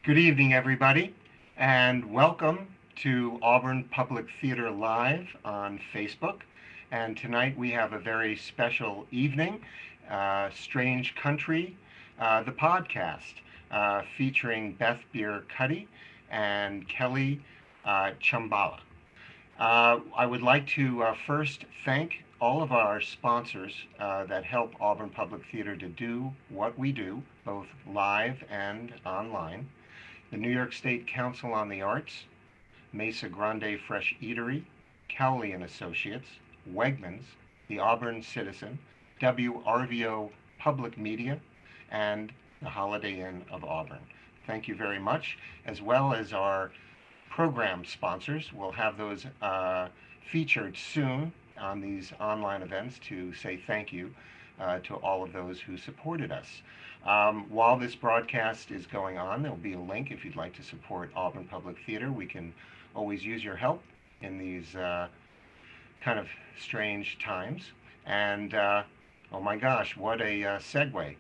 Good evening, everybody, and welcome to Auburn Public Theater Live on Facebook. And tonight we have a very special evening, Strange Country, the podcast, featuring Beth Kelly and Kelly Chambala. I would like to first thank all of our sponsors that help Auburn Public Theater to do what we do, both live and online. The New York State Council on the Arts, Mesa Grande Fresh Eatery, Cowley and Associates, Wegmans, the Auburn Citizen, WRVO Public Media, and the Holiday Inn of Auburn. Thank you very much, as well as our program sponsors. We'll have those featured soon on these online events to say thank you to all of those who supported us. While this broadcast is going on, there'll be a link if you'd like to support Auburn Public Theater. We can always use your help in these kind of strange times. And oh my gosh, what a segue.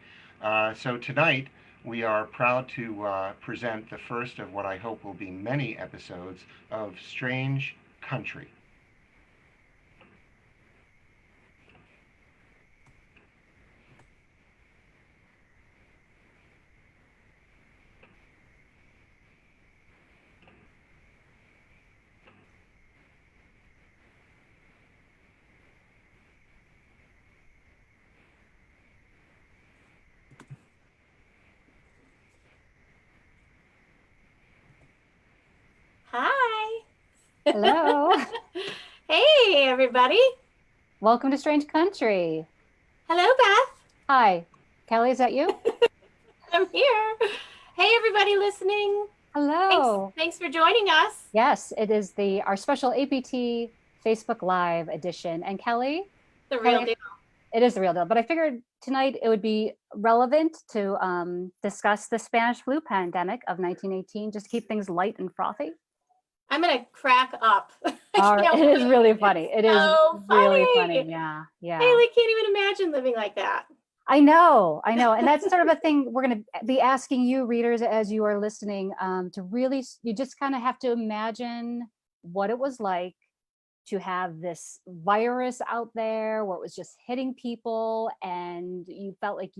So tonight, we are proud to present the first of what I hope will be many episodes of Strange Country. Hi. Hello. Hey, everybody. Welcome to Strange Country. Hello, Beth. Hi. Kelly, is that you? I'm here. Hey, everybody listening. Hello. Thanks for joining us. Yes, it is our special APT Facebook Live edition. And Kelly? The real deal. It is the real deal. But I figured tonight it would be relevant to discuss the Spanish flu pandemic of 1918, just to keep things light and frothy. I'm going to crack up. It is really funny. It is so really funny. Yeah. Haley can't even imagine living like that. I know. And that's sort of a thing we're going to be asking you readers as you are listening to really, you just kind of have to imagine what it was like to have this virus out there where it was just hitting people and you felt like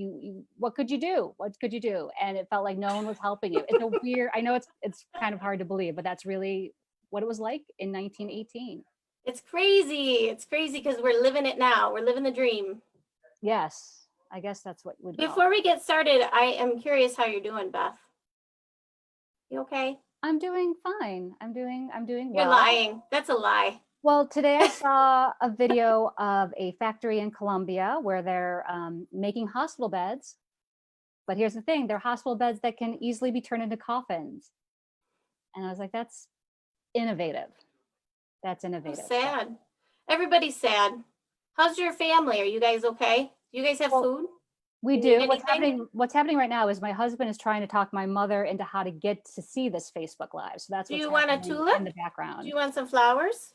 what could you do? What could you do? And it felt like no one was helping you. It's a weird, I know it's kind of hard to believe, but that's really what it was like in 1918. It's crazy. It's crazy because we're living it now. We're living the dream. Yes. I guess that's what would. Before we get started, I am curious how you're doing, Beth. You okay? I'm doing fine. I'm doing well. You're lying. That's a lie. Well, today I saw a video of a factory in Colombia where they're making hospital beds. But here's the thing, they're hospital beds that can easily be turned into coffins. And I was like, that's innovative. That's innovative. So sad. Everybody's sad. How's your family? Are you guys okay? Do you guys have food? We do. What's happening right now is my husband is trying to talk my mother into how to get to see this Facebook Live. So that's what's happening. Do you want a tulip in the background? Do you want some flowers?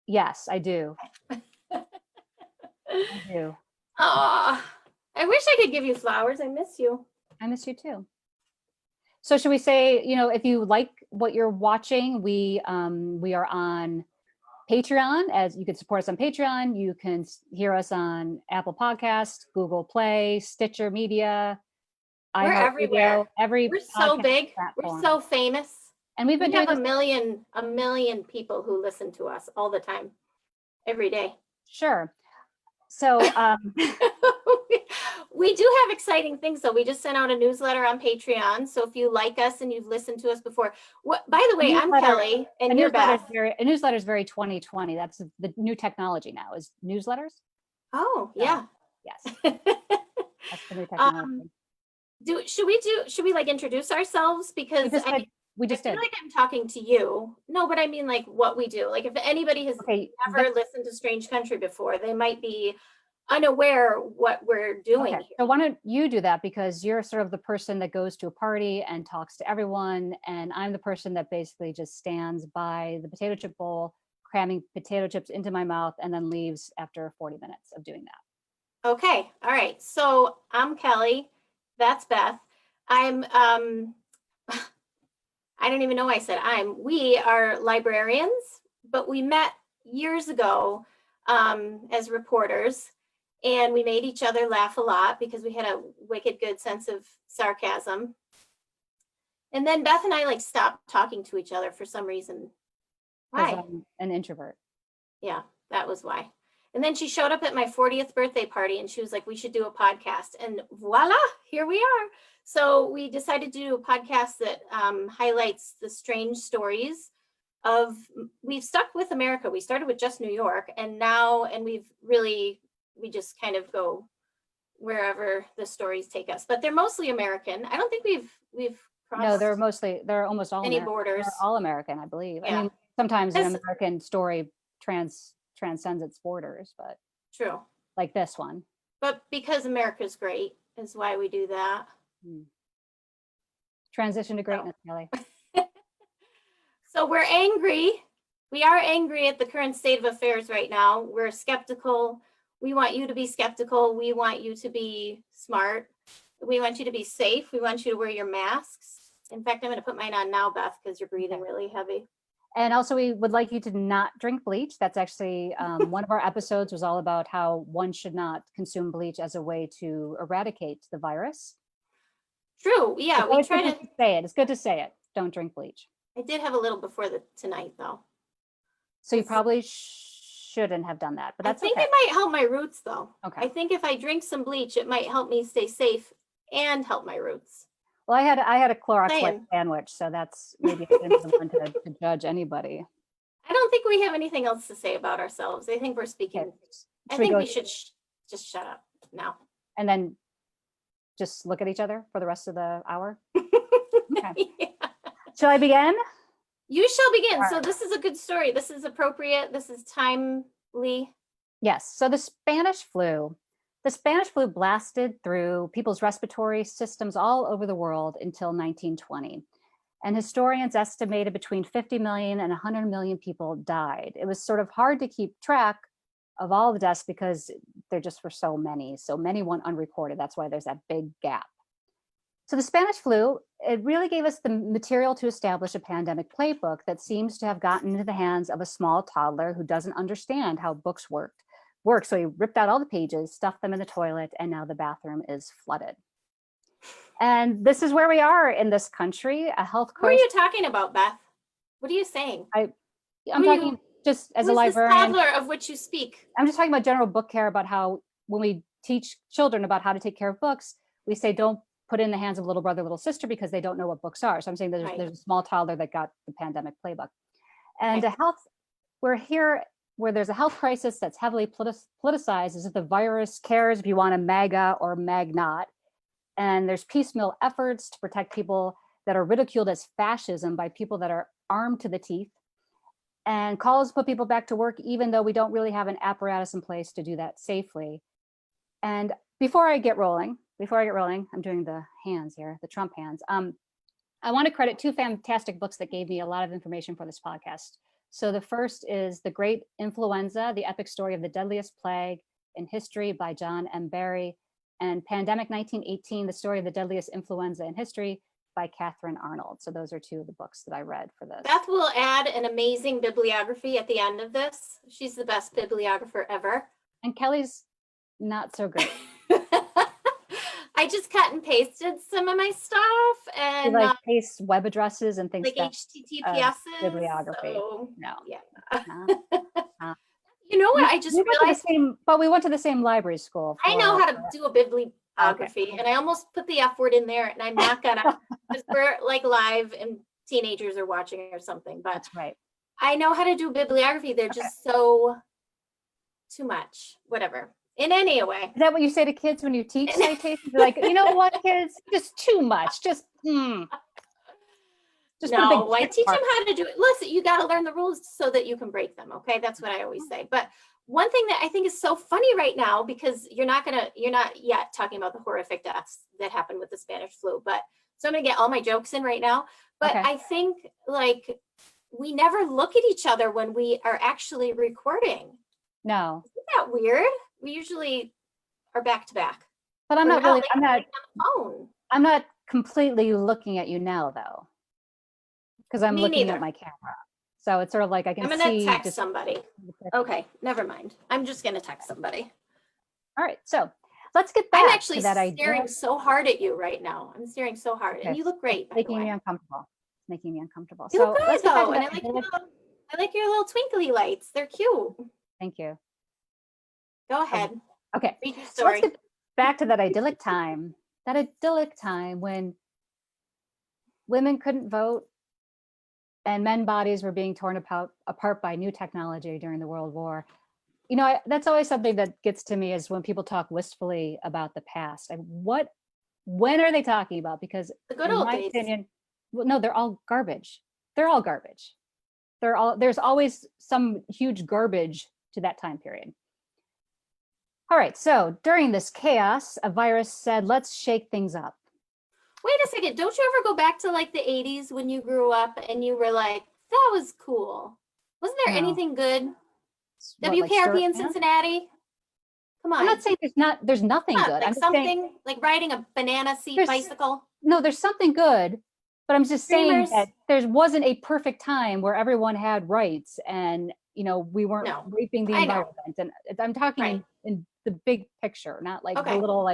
Yes, I do. I do. Oh, I wish I could give you flowers. I miss you. I miss you too. So should we say, if you like what you're watching, we are on Patreon, as you can support us on Patreon. You can hear us on Apple Podcasts, Google Play, Stitcher Media. We're everywhere. We're so big. Platform. We're so famous. And we have a million people who listen to us all the time, every day. Sure. So we do have exciting things, though. We just sent out a newsletter on Patreon. So if you like us and you've listened to us before, by the way, I'm Kelly and you're Beth. A newsletter is very 2020. That's the new technology now, is newsletters. Oh, yeah. Yes. That's the new technology. Should we like introduce ourselves? Because we just I feel like I'm talking to you. No, but I mean like what we do. Like if anybody has never listened to Strange Country before, they might be unaware what we're doing here. So why don't you do that, because you're sort of the person that goes to a party and talks to everyone, and I'm the person that basically just stands by the potato chip bowl, cramming potato chips into my mouth, and then leaves after 40 minutes of doing that. Okay. All right. So I'm Kelly. That's Beth. I'm I don't even know why I said we are librarians, but we met years ago as reporters, and we made each other laugh a lot because we had a wicked good sense of sarcasm. And then Beth and I like stopped talking to each other for some reason. Because Why? I'm an introvert. Yeah, that was why. And then she showed up at my 40th birthday party and she was like, we should do a podcast. And voila, here we are. So we decided to do a podcast that highlights the strange stories of, we've stuck with America. We started with just New York, and we just kind of go wherever the stories take us. But they're mostly American. I don't think we've crossed. No, they're almost all any American. borders. They're all American, I believe. Yeah. I mean, sometimes an American story transcends its borders, but true. Like this one. But because America's great is why we do that. Transition to greatness, Kelly. So we're angry. We are angry at the current state of affairs right now. We're skeptical. We want you to be skeptical. We want you to be smart. We want you to be safe. We want you to wear your masks. In fact, I'm going to put mine on now, Beth, because you're breathing really heavy. And also, we would like you to not drink bleach. That's actually one of our episodes was all about how one should not consume bleach as a way to eradicate the virus. True. Yeah, we try to say it. It's good to say it. Don't drink bleach. I did have a little before tonight, though. So you probably shouldn't have done that, but that's I think it might help my roots, though. Okay. I think if I drink some bleach, it might help me stay safe and help my roots. Well, I had a Clorox white sandwich, so that's maybe the one to judge anybody. I don't think we have anything else to say about ourselves. I think we're speaking. Okay. I think we should just shut up now. And then just look at each other for the rest of the hour. Okay. Yeah. Shall I begin? You shall begin. So this is a good story. This is appropriate. This is timely. Yes. So the Spanish flu blasted through people's respiratory systems all over the world until 1920. And historians estimated between 50 million and 100 million people died. It was sort of hard to keep track of all the deaths because there just were so many went unrecorded. That's why there's that big gap. So the Spanish flu, it really gave us the material to establish a pandemic playbook that seems to have gotten into the hands of a small toddler who doesn't understand how books work. So he ripped out all the pages, stuffed them in the toilet, and now the bathroom is flooded. And this is where we are in this country, a health crisis. What are you talking about, Beth? What are you saying? I'm talking just as a librarian. Who's this toddler of which you speak? I'm just talking about general book care, about how when we teach children about how to take care of books, we say don't put it in the hands of little brother, little sister, because they don't know what books are. So I'm saying there's a small toddler that got the pandemic playbook. And we're here where there's a health crisis that's heavily politicized, as if the virus cares if you want a MAGA or MAG not. And there's piecemeal efforts to protect people that are ridiculed as fascism by people that are armed to the teeth, and calls to put people back to work, even though we don't really have an apparatus in place to do that safely. And before I get rolling, I'm doing the hands here, the Trump hands. I want to credit two fantastic books that gave me a lot of information for this podcast. So the first is The Great Influenza, The Epic Story of the Deadliest Plague in History by John M. Barry, and Pandemic 1918, The Story of the Deadliest Influenza in History by Catherine Arnold. So those are two of the books that I read for this. Beth will add an amazing bibliography at the end of this. She's the best bibliographer ever. And Kelly's not so great. I just cut and pasted some of my stuff, and you paste web addresses and things like HTTPSs. Bibliography. So, no. Yeah. You know what? I just realized. But we went to the same library school. I know how to do a bibliography, and I almost put the F word in there, and I'm not gonna, because we're like live and teenagers are watching or something. But that's right. I know how to do bibliography. They're just so too much. Whatever. In any way. Is that what you say to kids when you teach citations? You're like, you know what, kids? Just too much. Just no, I teach them how to do it. Listen, you got to learn the rules so that you can break them. Okay. That's what I always say. But one thing that I think is so funny right now, because you're not yet talking about the horrific deaths that happened with the Spanish flu, but so I'm going to get all my jokes in right now. But I think we never look at each other when we are actually recording. No. Isn't that weird? We usually are back to back. But I'm not completely looking at you now, though. because I'm Me looking neither. at my camera. So it's sort of like I can I'm gonna see text just somebody. Okay, never mind. I'm just gonna text somebody. all right. So let's get back I'm actually to that staring idea. so hard at you right now. I'm staring so hard, and you look great, by the Making me way. uncomfortable. It's making me uncomfortable. You So look let's good get back to though, and that idyllic. I like your little twinkly lights. They're cute. Thank you. Go ahead. Okay. Read your So let's story. get back to that idyllic time. That idyllic time when women couldn't vote and men bodies were being torn apart by new technology during the World War. You know, that's always something that gets to me is when people talk wistfully about the past. When are they talking about? Because The good in old my days. opinion, well, no, they're all garbage. They're all garbage. There's always some huge garbage to that time period. All right, so during this chaos, a virus said, let's shake things up. Wait a second. Don't you ever go back to like the 80s when you grew up and you were like, that was cool? Wasn't there No. anything good? What, like WKRP in yeah? Cincinnati? Come on. I'm not saying there's nothing Not good. like I'm just something saying like riding a banana seat bicycle. no, there's something good, but I'm just saying Dreamers. that there wasn't a perfect time where everyone had rights and we weren't raping the environment. And I'm talking in the big picture, not like the little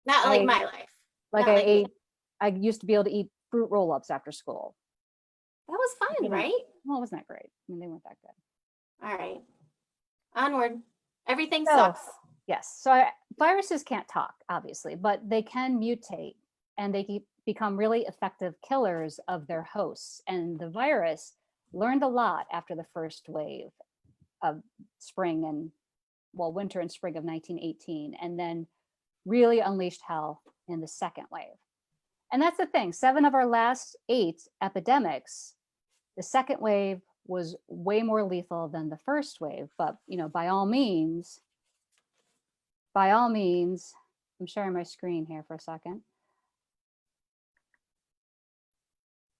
not like my life. Like I used to be able to eat fruit roll-ups after school. That was fun, right? Well, it wasn't that great. I mean, they weren't that good. All right. Onward. Everything sucks. Yes. So viruses can't talk, obviously, but they can mutate and they become really effective killers of their hosts. And the virus learned a lot after the first wave of winter and spring of 1918, and then really unleashed hell in the second wave. And that's the thing, 7 of our last 8 epidemics, the second wave was way more lethal than the first wave. But, by all means, I'm sharing my screen here for a second.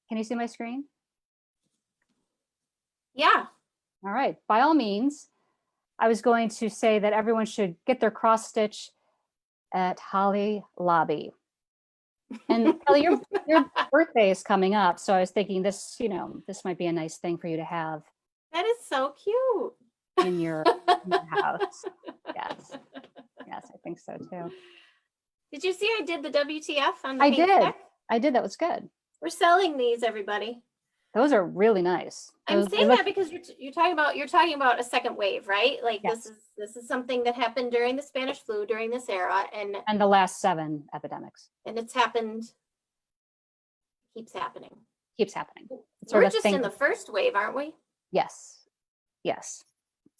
Can you see my screen? Yeah. All right. By all means, I was going to say that everyone should get their cross stitch at Holly Lobby. And Kelly, your birthday is coming up, so I was thinking this might be a nice thing for you to have. That is so cute. In your house. Yes, I think so too. Did you see I did the WTF on the I paint did. deck? I did. That was good. We're selling these, everybody. Those are really nice. I'm saying that because you're talking about a second wave, right? Like this is something that happened during the Spanish flu during this era, and the last 7 epidemics. And it's happened. Keeps happening. We're just in the first wave, aren't we? Yes.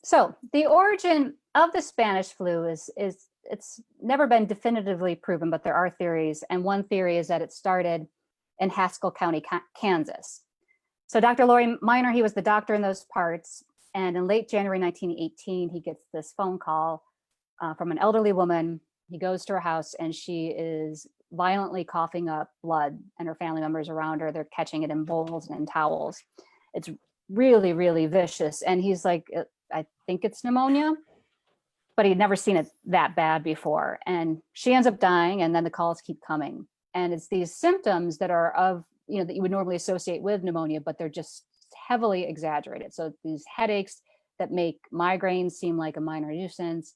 So the origin of the Spanish flu is it's never been definitively proven, but there are theories. And one theory is that it started in Haskell County, Kansas. So Dr. Laurie Miner, he was the doctor in those parts. And in late January 1918, he gets this phone call from an elderly woman. He goes to her house and she is violently coughing up blood, and her family members around her, they're catching it in bowls and in towels. It's really, really vicious. And he's like, I think it's pneumonia, but he'd never seen it that bad before. And she ends up dying, and then the calls keep coming. And it's these symptoms that are that you would normally associate with pneumonia, but they're just heavily exaggerated. So these headaches that make migraines seem like a minor nuisance,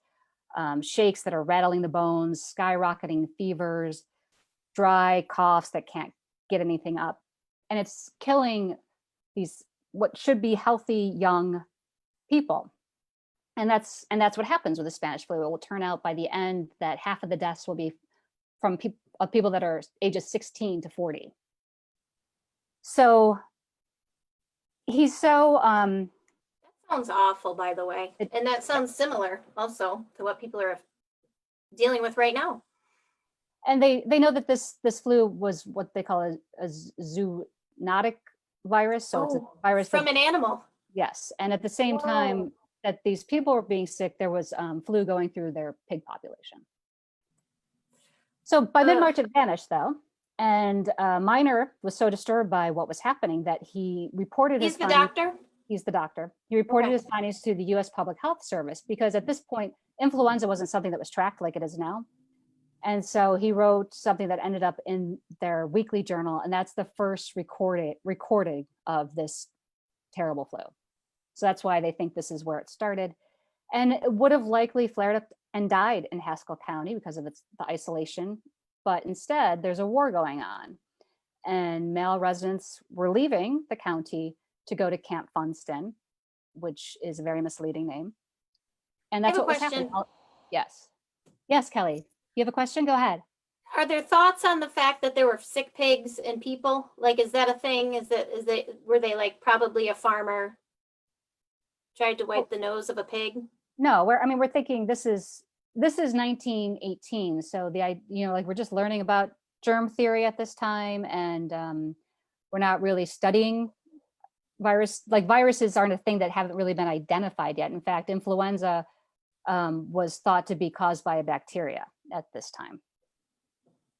shakes that are rattling the bones, skyrocketing fevers, dry coughs that can't get anything up. And it's killing these what should be healthy young people. And that's what happens with the Spanish flu. It will turn out by the end that half of the deaths will be from people that are ages 16 to 40. So he's so that sounds awful, by the way. And that sounds similar also to what people are dealing with right now. And they know that this flu was what they call a zoonotic virus. So it's a virus from an animal. Yes. And at the same time that these people were being sick, there was flu going through their pig population. So by mid-March, it vanished, though. And Miner was so disturbed by what was happening that he reported his findings. He's the doctor. He reported his findings to the U.S. Public Health Service, because at this point, influenza wasn't something that was tracked like it is now. And so he wrote something that ended up in their weekly journal, and that's the first recording of this terrible flu. So that's why they think this is where it started. And it would have likely flared up and died in Haskell County because of the isolation. But instead, there's a war going on. And male residents were leaving the county to go to Camp Funston, which is a very misleading name. And that's what was happening. Yes. Yes, Kelly. You have a question? Go ahead. Are there thoughts on the fact that there were sick pigs and people? Like, is that a thing? Were they like probably a farmer tried to wipe the nose of a pig? No, we're thinking this is 1918. So like we're just learning about germ theory at this time, and we're not really studying viruses aren't a thing that haven't really been identified yet. In fact, influenza was thought to be caused by a bacteria at this time.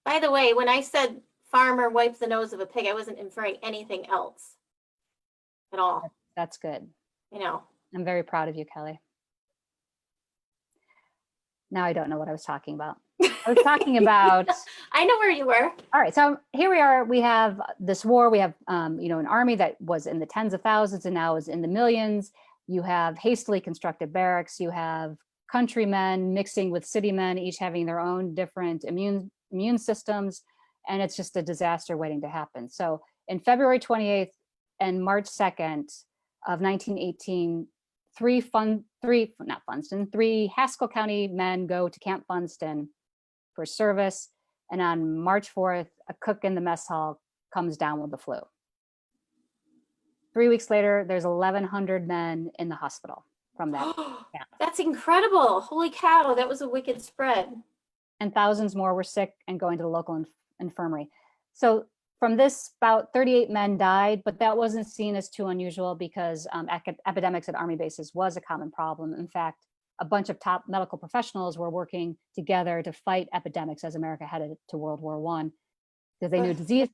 By the way, when I said farmer wipes the nose of a pig, I wasn't inferring anything else at all. That's good. I'm very proud of you, Kelly. Now I don't know what I was talking about. I was talking about. I know where you were. All right, so here we are. We have this war. We have, an army that was in the tens of thousands and now is in the millions. You have hastily constructed barracks. You have countrymen mixing with city men, each having their own different immune systems, and it's just a disaster waiting to happen. So in February 28th and March 2nd of 1918, three Haskell County men go to Camp Funston for service. And on March 4th, a cook in the mess hall comes down with the flu. 3 weeks later, there's 1,100 men in the hospital from that camp. That's incredible. Holy cow, that was a wicked spread. And thousands more were sick and going to the local infirmary. So from this, about 38 men died, but that wasn't seen as too unusual because epidemics at army bases was a common problem. In fact, a bunch of top medical professionals were working together to fight epidemics as America headed to World War I, because they knew disease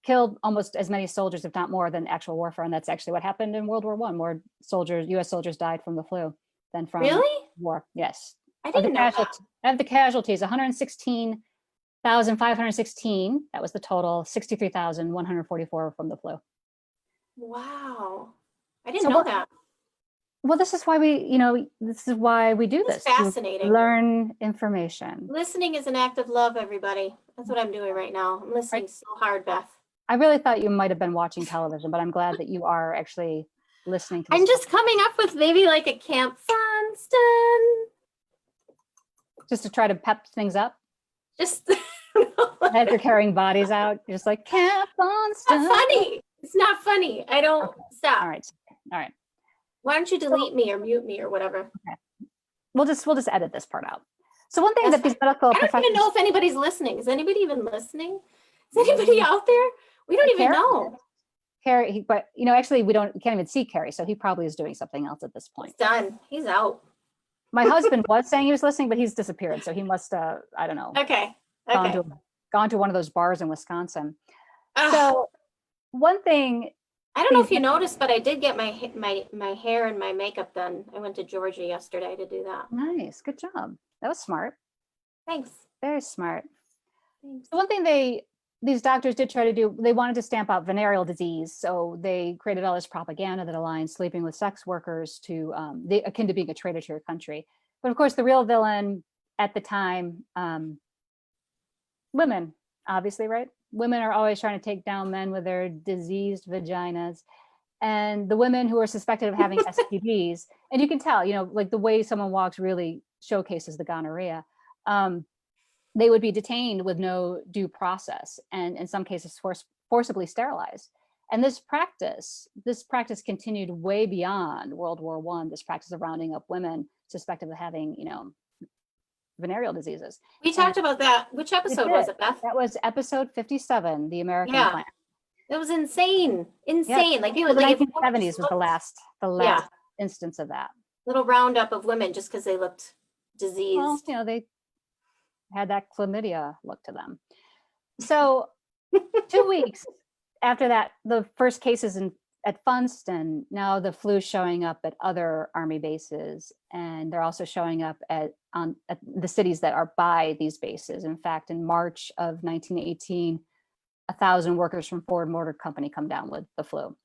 killed almost as many soldiers, if not more, than actual warfare. And that's actually what happened in World War I. More soldiers, U.S. soldiers died from the flu than from war. Yes. I didn't know that. Of the casualties, 116,516, that was the total, 63,144 from the flu. Wow. I didn't know that. Well, this is why we do this. Fascinating. Learn information. Listening is an act of love, everybody. That's what I'm doing right now. I'm listening so hard, Beth. I really thought you might have been watching television, but I'm glad that you are actually listening to this. I'm just coming up with maybe like a Camp Funston. Just to try to pep things up? Just as you're carrying bodies out, you're just like, Camp Funston. It's not funny. It's not funny. I don't. Okay. Stop. All right. Why don't you delete me or mute me or whatever? Okay. We'll just edit this part out. So one thing that these medical professionals. I don't even know if anybody's listening. Is anybody even listening? Is anybody out there? We don't even know. Carrie, but actually we can't even see Carrie, so he probably is doing something else at this point. He's done. He's out. My husband was saying he was listening, but he's disappeared, so he must I don't know. Okay. Gone to one of those bars in Wisconsin. So one thing, I don't know if you noticed, but I did get my hair and my makeup done. I went to Georgia yesterday to do that. Nice. Good job. That was smart. Thanks. Very smart. Thanks. So one thing these doctors did try to do, they wanted to stamp out venereal disease. So they created all this propaganda that aligned sleeping with sex workers to akin to being a traitor to your country. But of course, the real villain at the time, women, obviously, right? Women are always trying to take down men with their diseased vaginas. And the women who are suspected of having STDs, and you can tell, like the way someone walks really showcases the gonorrhea. They would be detained with no due process, and in some cases forcibly sterilized. And this practice continued way beyond World War I. This practice of rounding up women suspected of having, venereal diseases. We talked about that. Which episode was it, Beth? That was episode 57, the American Plan. It was insane. Yeah. Like the 1970s was the last instance of that. Little roundup of women just because they looked diseased. Well, they had that chlamydia look to them. So 2 weeks after that, the first cases at Funston, now the flu's showing up at other Army bases, and they're also showing up at the cities that are by these bases. In fact, in March of 1918, 1,000 workers from Ford Motor Company come down with the flu.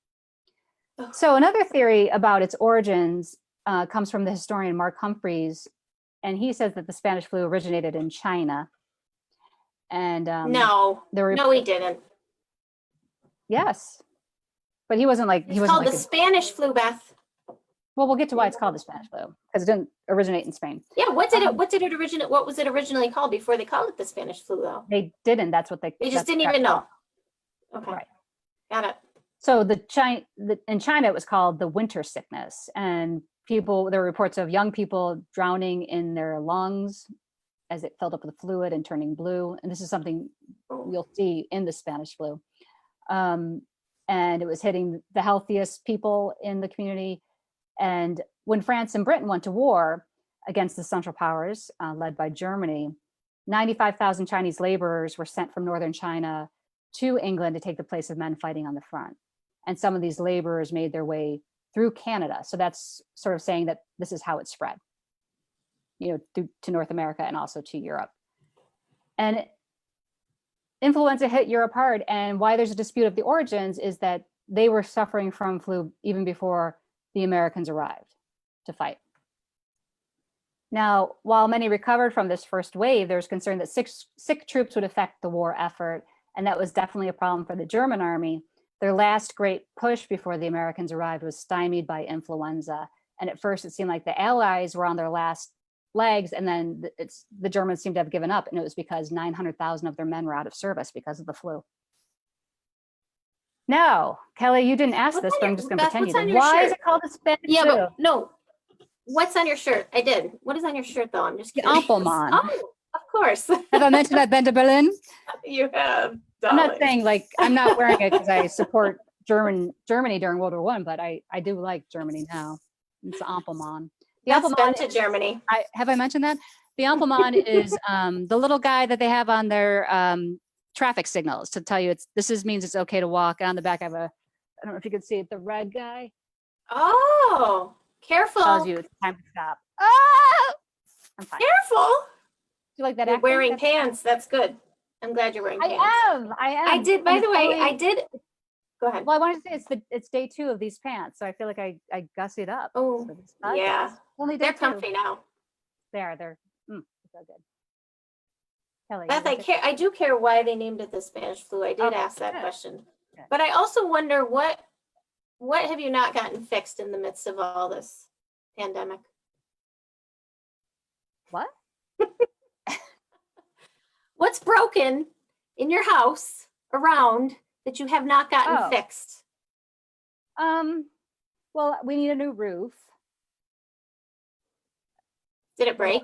So another theory about its origins comes from the historian Mark Humphreys, and he says that the Spanish flu originated in China. And no, he didn't. Yes, but he wasn't like, it's called the Spanish flu, Beth. Well, we'll get to why it's called the Spanish flu, because it didn't originate in Spain. Yeah, what was it originally called before they called it the Spanish flu, though? They didn't. That's what they just didn't even know. Okay, right. Got it. So in China, it was called the winter sickness, and there were reports of young people drowning in their lungs as it filled up with fluid and turning blue. And this is something you'll see in the Spanish flu. And it was hitting the healthiest people in the community. And when France and Britain went to war against the Central Powers, led by Germany, 95,000 Chinese laborers were sent from northern China to England to take the place of men fighting on the front. And some of these laborers made their way through Canada. So that's sort of saying that this is how it spread, to North America and also to Europe. And influenza hit Europe hard. And why there's a dispute of the origins is that they were suffering from flu even before the Americans arrived to fight. Now, while many recovered from this first wave, there's concern that sick troops would affect the war effort. And that was definitely a problem for the German army. Their last great push before the Americans arrived was stymied by influenza. And at first it seemed like the Allies were on their last legs, and then the Germans seemed to have given up, and it was because 900,000 of their men were out of service because of the flu. Now, Kelly, you didn't ask this, but I'm just going to pretend you did. Why is it called the Spanish flu? But no. What's on your shirt? I did. What is on your shirt, though? I'm just kidding. Ampelmann. Oh, of course. Have I mentioned I've been to Berlin? You have. I'm not saying I'm not wearing it because I support Germany during World War I, but I do like Germany now. It's Ampelmann. That's been to Germany. Have I mentioned that? The Ampelmann is the little guy that they have on their traffic signals to tell you means it's okay to walk. And on the back, I don't know if you can see it, the red guy. Oh, careful. Tells you it's time to stop. Oh! I'm fine. Careful. Do you like that? You're wearing pants. That's good. I'm glad you're wearing pants. I am. I did, by the way, I did. Go ahead. Well, I wanted to say it's day 2 of these pants, so I feel like I gussied up. Oh, so yeah. Only they're comfy now. They're so good. Kelly, Beth, I do care why they named it the Spanish flu. I did ask that question. Good. But I also wonder what have you not gotten fixed in the midst of all this pandemic? What? What's broken in your house around that you have not gotten fixed? Well, we need a new roof. Did it break?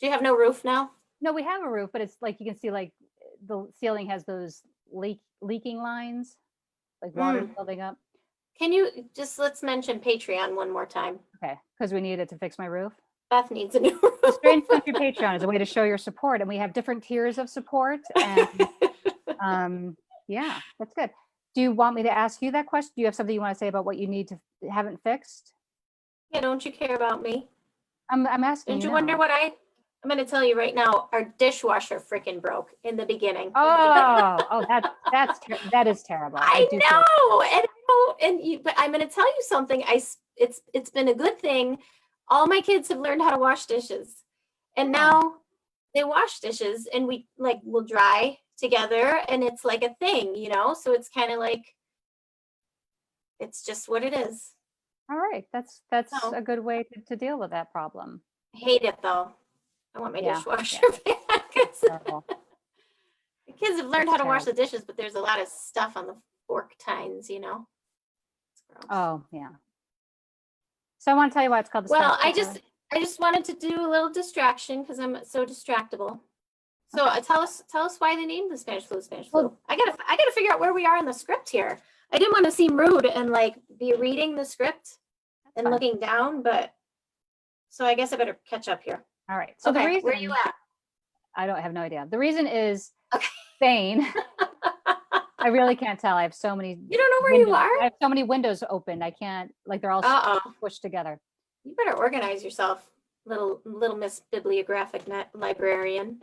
Do you have no roof now? No, we have a roof, but it's like you can see like the ceiling has those leaking lines, like water building up. Can you let's mention Patreon one more time? Okay, because we need it to fix my roof. Beth needs a new roof. The Strange Country Patreon is a way to show your support, and we have different tiers of support. And yeah, that's good. Do you want me to ask you that question? Do you have something you want to say about what you need to haven't fixed? Yeah, don't you care about me? I'm asking. Don't you wonder what I'm going to tell you right now? Our dishwasher freaking broke in the beginning. That is terrible. I know, but I'm going to tell you something. It's been a good thing. All my kids have learned how to wash dishes, and now they wash dishes, and we'll dry together, and it's like a thing, so it's kind of like it's just what it is. All right, that's a good way to deal with that problem. I hate it though. I want my dishwasher back. The kids have learned how to wash the dishes, but there's a lot of stuff on the fork tines, It's gross. Oh yeah. So I want to tell you why it's called the I just wanted to do a little distraction because I'm so distractible. So tell us why they named the Spanish flu Spanish flu. I gotta figure out where we are in the script here. I didn't want to seem rude and be reading the script and looking down, but so I guess I better catch up here. All right. So the reason, where are you at? I don't have no idea. The reason is Spain. I really can't tell. I have so many. You don't know where you are? I have so many windows open. I can't, like, they're all Uh-oh. pushed together. You better organize yourself, little Miss Bibliographic Librarian.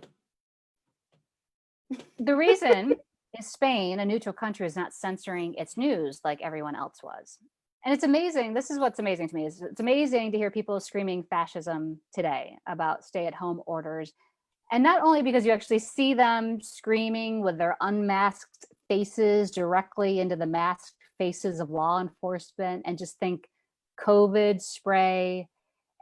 The reason is Spain, a neutral country, is not censoring its news like everyone else was. And it's amazing. This is what's amazing to me. Is it's amazing to hear people screaming fascism today about stay-at-home orders. And not only because you actually see them screaming with their unmasked faces directly into the masked faces of law enforcement and just think COVID spray.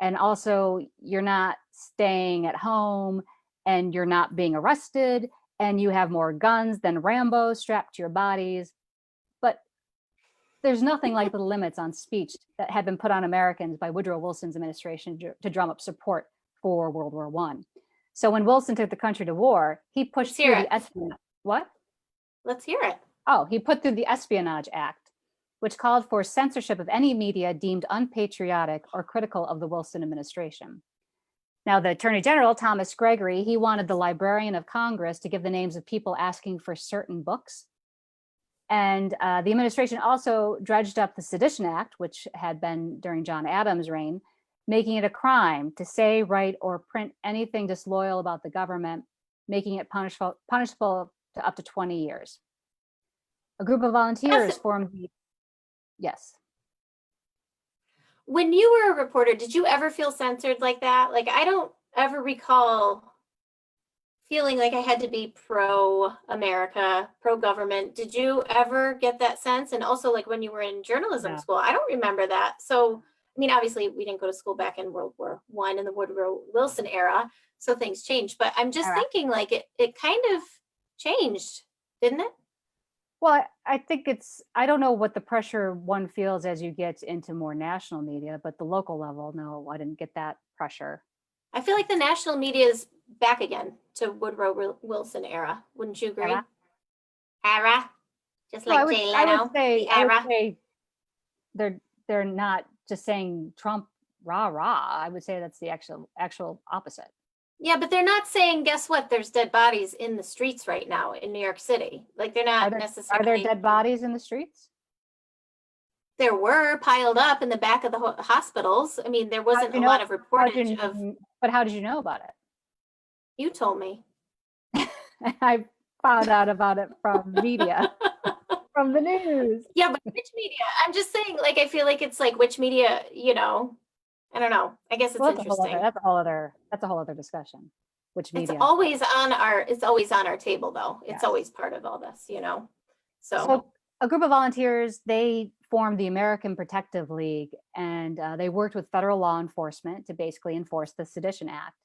And also, you're not staying at home and you're not being arrested and you have more guns than Rambo strapped to your bodies. But there's nothing like the limits on speech that had been put on Americans by Woodrow Wilson's administration to drum up support for World War I. So when Wilson took the country to war, he pushed through the espionage. What? Let's hear it. Oh, he put through the Espionage Act, which called for censorship of any media deemed unpatriotic or critical of the Wilson administration. Now, the Attorney General, Thomas Gregory, he wanted the Librarian of Congress to give the names of people asking for certain books. And the administration also dredged up the Sedition Act, which had been during John Adams' reign, making it a crime to say, write, or print anything disloyal about the government, making it punishable to up to 20 years. A group of volunteers formed the, yes. When you were a reporter, did you ever feel censored like that? Like, I don't ever recall feeling like I had to be pro-America, pro-government. Did you ever get that sense? And also, like, when you were in journalism school, I don't remember that. So, I mean, obviously, we didn't go to school back in World War I in the Woodrow Wilson era, so things changed. But I'm just thinking, like, it kind of changed, didn't it? Well, I think I don't know what the pressure one feels as you get into more national media, but the local level, no, I didn't get that pressure. I feel like the national media is back again to Woodrow Wilson era. Wouldn't you agree? Era? Just like Jay Leno, I would era. say they're not just saying Trump rah rah. I would say that's the actual opposite. Yeah, but they're not saying, guess what? There's dead bodies in the streets right now in New York City. Like, they're not necessarily. Are there dead bodies in the streets? There were piled up in the back of the hospitals. I mean, there wasn't a lot of reportage of. But how did you know about it? You told me. I found out about it from media, from the news. Yeah, but which media? I'm just saying, like, I feel like it's like which media, you know. I don't know. I guess it's interesting. That's a whole other discussion. Which media? It's always on our table, though. It's always part of all this, you know. So a group of volunteers, they formed the American Protective League, and they worked with federal law enforcement to basically enforce the Sedition Act.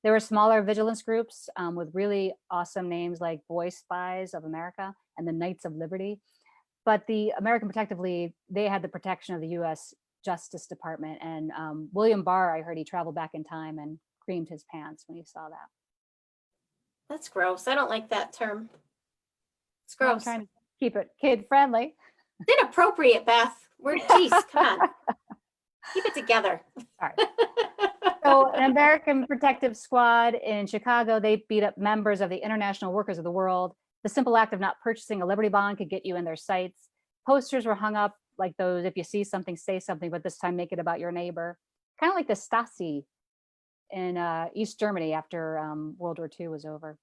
There were smaller vigilance groups with really awesome names like Boy Spies of America and the Knights of Liberty. But the American Protective League, they had the protection of the U.S. Justice Department, and William Barr, I heard he traveled back in time and creamed his pants when he saw that. That's gross. I don't like that term. It's gross. I'm trying to keep it kid friendly. It's inappropriate, Beth. Geez, come on. Keep it together. All right. So an American Protective Squad in Chicago, they beat up members of the International Workers of the World. The simple act of not purchasing a Liberty Bond could get you in their sights. Posters were hung up like those, if you see something, say something, but this time make it about your neighbor. Kind of like the Stasi in East Germany after World War II was over.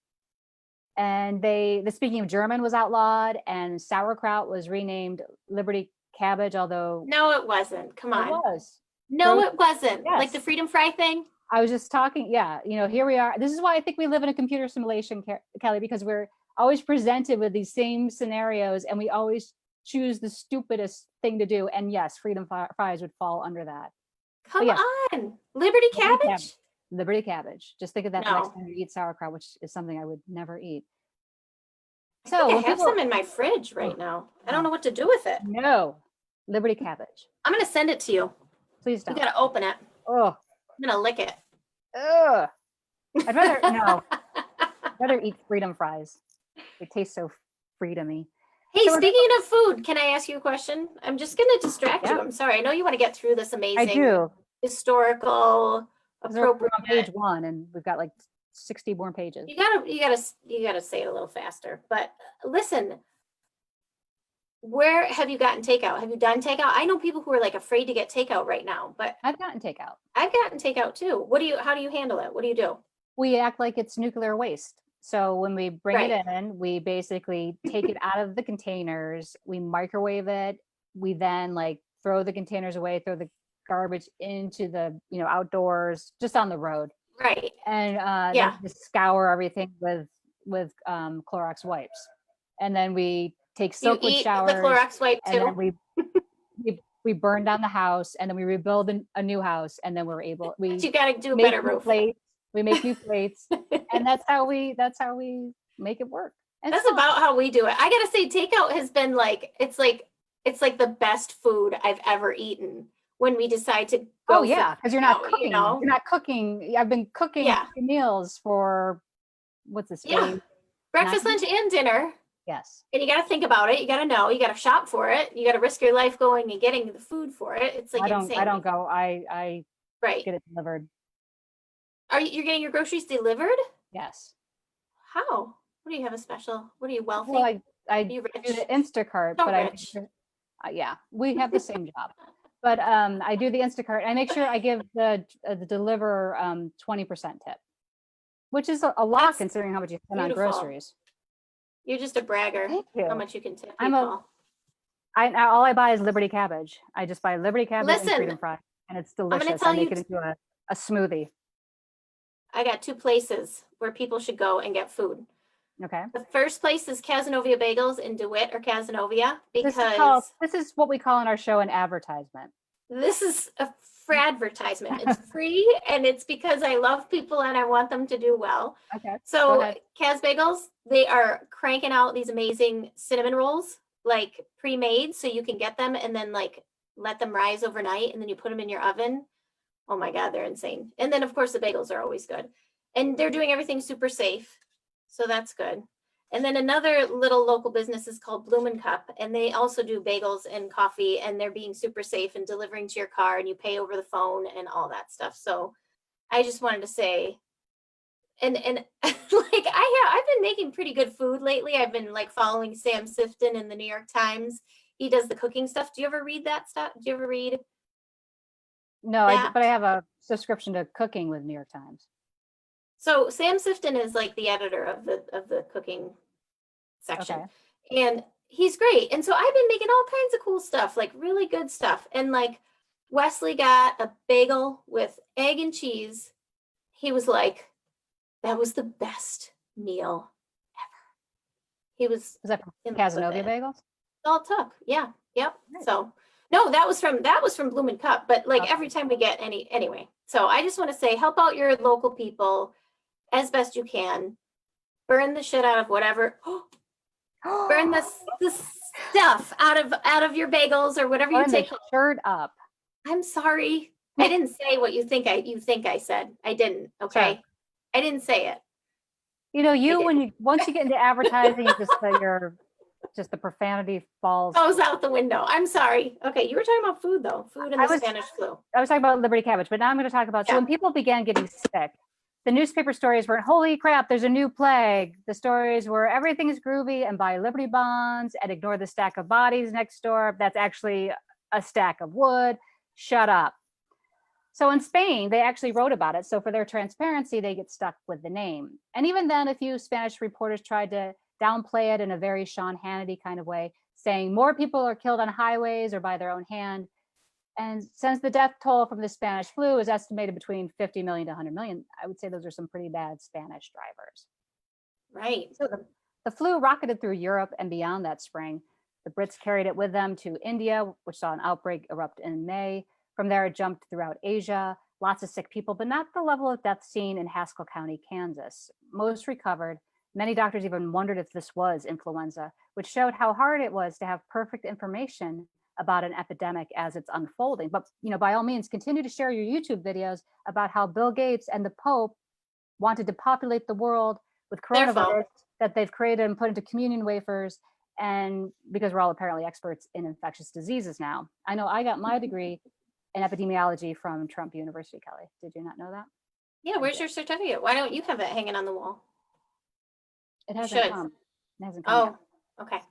And the speaking of German was outlawed, and sauerkraut was renamed Liberty Cabbage, although. No, it wasn't. Come on. It was. No, it wasn't. Yes. Like the freedom fry thing? I was just talking, here we are. This is why I think we live in a computer simulation, Kelly, because we're always presented with these same scenarios and we always choose the stupidest thing to do. And yes, freedom fries would fall under that. Come on. Liberty cabbage? Liberty cabbage. Just think of that next time you eat sauerkraut, which is something I would never eat. I have some in my fridge right now. I don't know what to do with it. No, Liberty cabbage. I'm going to send it to you. Please don't. You got to open it. Oh. I'm going to lick it. Ugh. I'd rather eat freedom fries. They taste so freedomy. Hey, so speaking of food, can I ask you a question? I'm just going to distract you. I'm sorry. I know you want to get through this amazing historical appropriate. We're on page 1 and we've got like 60 more pages. You gotta say it a little faster. But listen, Where have you gotten takeout? Have you done takeout? I know people who are like afraid to get takeout right now, but I've gotten takeout. I've gotten takeout too. How do you handle it? What do you do? We act like it's nuclear waste. So when we bring it Right. in, we basically take it out of the containers, we microwave it, we then like throw the containers away, throw the garbage into the, outdoors, just on the road. Right. And Yeah. then just scour everything with Clorox wipes. And then we take You soak with eat the showers, Clorox wipe and then too? we burn down the house, and then we rebuild a new house, and then But we you got to do a make better new roof. plates. We make new plates, and that's how we make it work. And That's so, about how we do it. I gotta say, takeout has been like it's like the best food I've ever eaten when we decide to go. oh yeah, because you're not cooking. Know? You're not cooking. I've been cooking Yeah. meals for what's this? Yeah. Breakfast, lunch, and dinner. Yes. And you got to think about it. You got to know. You got to shop for it. You got to risk your life going and getting the food for it. It's like insane. I don't go. I right. get it delivered. You're getting your groceries delivered? Yes. How? What do you have a special? What are you wealthy? Well, I do the Instacart, so but rich. Yeah, we have the same job. But I do the Instacart. I make sure I give the deliverer 20% tip, which is a lot considering how much you spend on groceries. You're just a bragger. Thank you. How much you can tip people. All I buy is Liberty cabbage. I just buy Liberty cabbage and freedom fry, and it's delicious. I make it into a smoothie. I got 2 places where people should go and get food. Okay. The first place is Cazenovia Bagels in DeWitt or Cazenovia because this is what we call in our show an advertisement. This is a advertisement. It's free and it's because I love people and I want them to do well. Okay. So Calves Bagels, they are cranking out these amazing cinnamon rolls, like pre-made, so you can get them and then like let them rise overnight and then you put them in your oven. Oh my God, they're insane. And then of course the bagels are always good. And they're doing everything super safe. So that's good. And then another little local business is called Bloom and Cup, and they also do bagels and coffee, and they're being super safe and delivering to your car, and you pay over the phone and all that stuff. So I just wanted to say, and like I've been making pretty good food lately. I've been like following Sam Sifton in the New York Times. He does the cooking stuff. Do you ever read that stuff? Do you ever read? No, but I have a subscription to Cooking with New York Times. So Sam Sifton is like the editor of the cooking section, and he's great. And so I've been making all kinds of cool stuff, like really good stuff. And like Wesley got a bagel with egg and cheese. He was like, "That was the best meal ever." He was that from Cazenovia Bagels? All it took, yeah, yep. Right. So no, that was from Bloom and Cup. But like every time we get anyway. So I just want to say, help out your local people as best you can. Burn the shit out of whatever. Burn the stuff out of your bagels or whatever you take. The shirt up. I'm sorry. I didn't say what you think I said. I didn't. Okay. Sure. I didn't say it. You know, once you get into advertising, just the profanity goes out the window. I'm sorry. Okay, you were talking about food though. Food and the Spanish flu. I was talking about Liberty cabbage, but now I'm going to talk about so when people began getting sick, the newspaper stories were, holy crap, there's a new plague. The stories were everything is groovy and buy Liberty bonds and ignore the stack of bodies next door. That's actually a stack of wood. Shut up. So in Spain, they actually wrote about it. So for their transparency, they get stuck with the name. And even then, a few Spanish reporters tried to downplay it in a very Sean Hannity kind of way, saying more people are killed on highways or by their own hand. And since the death toll from the Spanish flu is estimated between 50 million to 100 million, I would say those are some pretty bad Spanish drivers. Right. So the flu rocketed through Europe and beyond that spring. The Brits carried it with them to India, which saw an outbreak erupt in May. From there, it jumped throughout Asia. Lots of sick people, but not the level of death seen in Haskell County, Kansas. Most recovered. Many doctors even wondered if this was influenza, which showed how hard it was to have perfect information about an epidemic as it's unfolding. But by all means, continue to share your YouTube videos about how Bill Gates and the Pope wanted to populate the world with coronavirus that they've created and put into communion wafers. And because we're all apparently experts in infectious diseases now. I know I got my degree in epidemiology from Trump University, Kelly. Did you not know that? Yeah, where's your certificate? Why don't you have it hanging on the wall? It hasn't come. It hasn't come yet. Okay.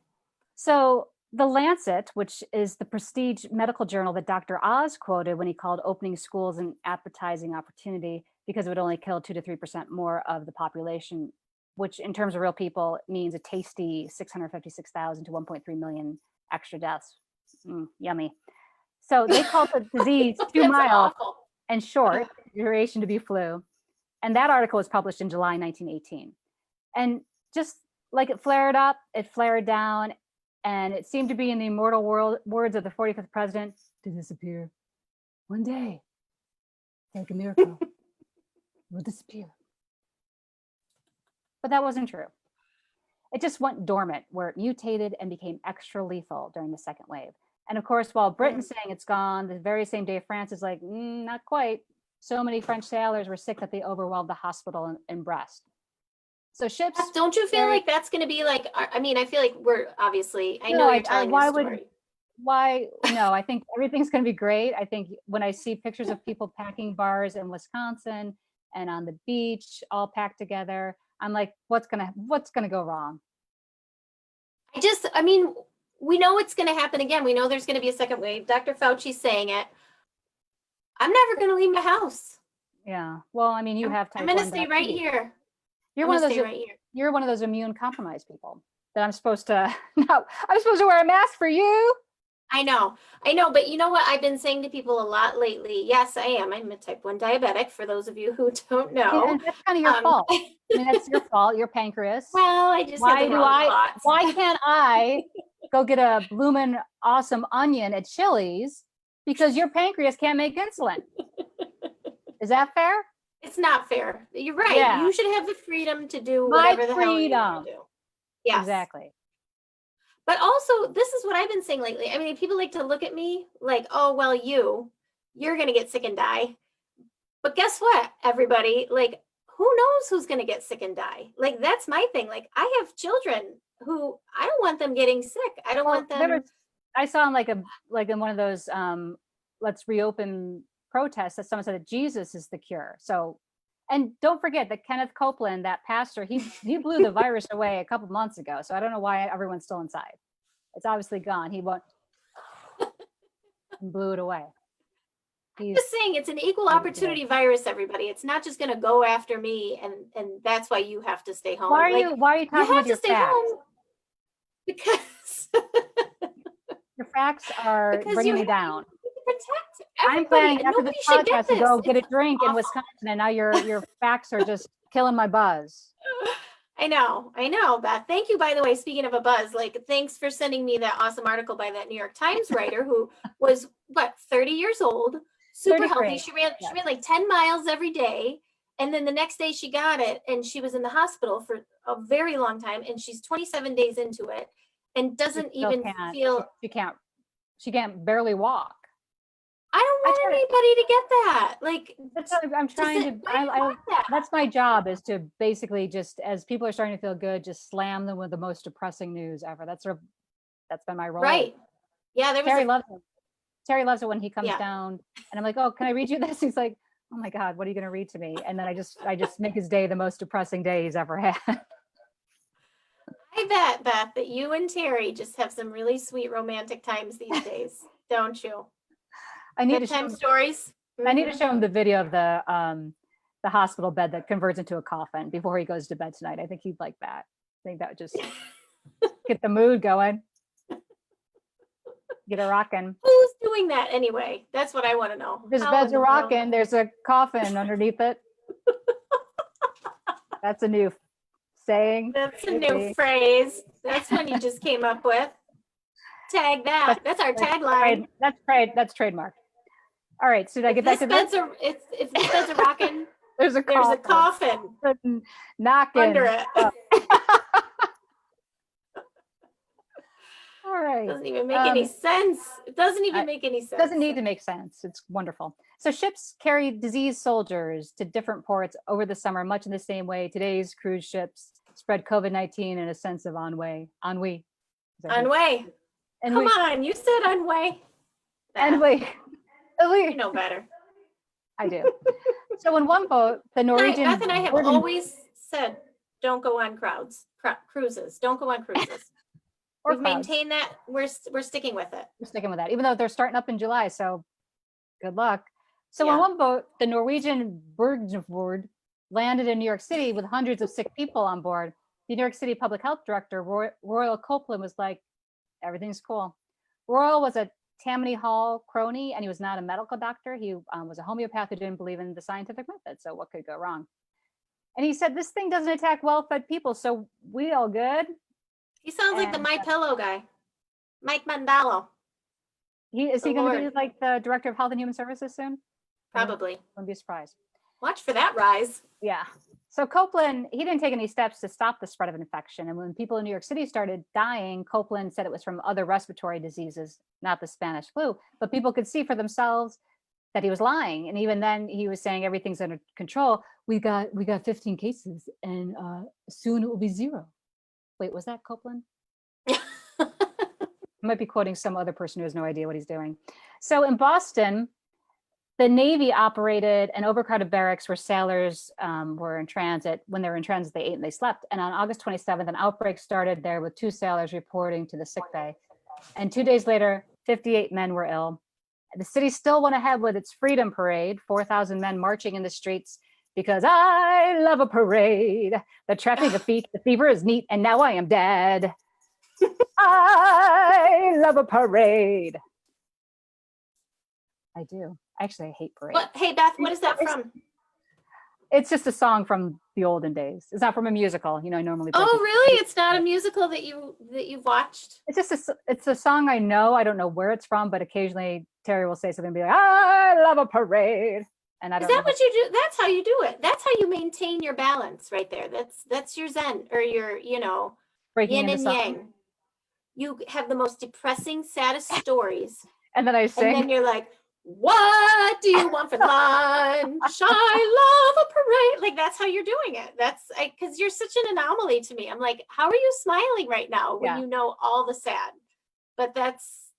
So The Lancet, which is the prestige medical journal that Dr. Oz quoted when he called opening schools an appetizing opportunity because it would only kill 2 to 3% more of the population, which in terms of real people means a tasty 656,000 to 1.3 million extra deaths. Yummy. So they called the disease too That's mild awful. and short duration to be flu. And that article was published in July 1918. And just like it flared up, it flared down, and it seemed to be in the immortal words of the 45th president to disappear. One day, like a miracle, will disappear. But that wasn't true. It just went dormant, where it mutated and became extra lethal during the second wave. And of course, while Britain's saying it's gone, the very same day France is like, not quite. So many French sailors were sick that they overwhelmed the hospital in Brest. So ships. Don't you feel like that's going to be like, I mean, I feel like we're obviously, I know you're telling your story. Why? No, I think everything's going to be great. I think when I see pictures of people packing bars in Wisconsin and on the beach, all packed together, I'm like, what's gonna go wrong? I mean, we know it's going to happen again. We know there's going to be a second wave. Dr. Fauci's saying it. I'm never going to leave my house. Yeah. Well, I mean, you have type I'm going to 1 stay right here. You're one of those. Right here. You're one of those immune compromised people that I'm supposed to. No, I'm supposed to wear a mask for you. I know, but you know what I've been saying to people a lot lately? Yes, I am. I'm a type 1 diabetic, for those of you who don't know. Yeah, and that's kind of your fault. I mean, that's your fault, your pancreas. Well, I just have the wrong thoughts. Why can't I go get a bloomin' awesome onion at Chili's because your pancreas can't make insulin? Is that fair? It's not fair. You're right. Yeah. You should have the freedom to do whatever the hell you want to do. Yes. Exactly. But also, this is what I've been saying lately. I mean, people like to look at me like, oh, well, you're going to get sick and die. But guess what, everybody? Like, who knows who's going to get sick and die? Like, that's my thing. Like, I have children who I don't want them getting sick. I don't want them. I saw in one of those let's reopen protests that someone said that Jesus is the cure. So, and don't forget that Kenneth Copeland, that pastor, he blew the virus away a couple months ago. So I don't know why everyone's still inside. It's obviously gone. He blew it away. I'm just saying it's an equal opportunity virus, everybody. It's not just going to go after me, and that's why you have to stay home. Why are you talking with your facts? Home because your facts are bringing me down. Protect I'm planning after this podcast to go get a drink in Wisconsin, and now your facts are just killing my buzz. I know, Beth. Thank you, by the way. Speaking of a buzz, like, thanks for sending me that awesome article by that New York Times writer who was 30 years old, super healthy. She ran like 10 miles every day, and then the next day she got it, and she was in the hospital for a very long time, and she's 27 days into it, and doesn't even feel. She can't barely walk. I don't want anybody to get that. Like, I'm trying to. That's my job, is to basically just, as people are starting to feel good, just slam them with the most depressing news ever. That's been my role. Right. Yeah. Terry loves it. Terry loves it when he comes down, and I'm like, oh, can I read you this? He's like, oh my God, what are you going to read to me? And then I just make his day the most depressing day he's ever had. I bet, Beth, that you and Terry just have some really sweet romantic times these days, don't you? I need to show stories. I need to show him the video of the hospital bed that converts into a coffin before he goes to bed tonight. I think he'd like that. I think that would just get the mood going. Get it rocking. Who's doing that anyway? That's what I want to know. His bed's a rocking. There's a coffin underneath it. That's a new saying. That's a new phrase. That's one you just came up with. Tag that. That's our tagline. That's trademark. All right, so did I get back to this? If this bed's a rocking, there's a coffin knocking under it. All right. Doesn't even make any sense. It doesn't even make any sense. Doesn't need to make sense. It's wonderful. So ships carry diseased soldiers to different ports over the summer, much in the same way today's cruise ships spread COVID-19 in a sense of ennui. Ennui. Come on, you said ennui. Ennui. You know better. I do. So in one boat, the Norwegian. Beth and I have always said, don't go on cruises. Don't go on cruises. or We've clouds. maintained that. We're sticking with it. We're sticking with that, even though they're starting up in July. So good luck. So Yeah. on one boat, the Norwegian Bergenfjord landed in New York City with hundreds of sick people on board. The New York City Public Health Director, Royal Copeland, was like, everything's cool. Royal was a Tammany Hall crony, and he was not a medical doctor. He was a homeopath who didn't believe in the scientific method. So what could go wrong? And he said, this thing doesn't attack well-fed people, so we all good. He sounds like the My Pillow guy, Mike Mandalo. Is he going to be like the director of Health and Human Services soon? Probably. Wouldn't be surprised. Watch for that rise. Yeah. So Copeland, he didn't take any steps to stop the spread of infection. And when people in New York City started dying, Copeland said it was from other respiratory diseases, not the Spanish flu. But people could see for themselves that he was lying. And even then he was saying everything's under control. We got 15 cases and soon it will be 0. Wait, was that Copeland? I might be quoting some other person who has no idea what he's doing. So in Boston, the Navy operated an overcrowded barracks where sailors were in transit. When they were in transit, they ate and they slept. And on August 27th, an outbreak started there with 2 sailors reporting to the sick bay. And 2 days later, 58 men were ill. The city still went ahead with its Freedom Parade, 4,000 men marching in the streets because I love a parade. The tramping of feet, the fever is neat, and now I am dead. I love a parade. I do. Actually, I hate parades. What? Hey, Beth, what is that from? It's just a song from the olden days. It's not from a musical. You know, I normally. Oh, really? It's not a musical that you've watched? It's a song I know. I don't know where it's from, but occasionally Terry will say something and be like, "I love a parade," and I don't. Is that what you do? That's how you do it. That's how you maintain your balance, right there. That's your Zen, or your breaking yin into and song. yang. You have the most depressing, saddest stories, and then I sing. And then you're like, what do you want for lunch? I love a parade. Like, that's how you're doing it. That's because you're such an anomaly to me. I'm like, how are you smiling right now when you know all the sad? But that's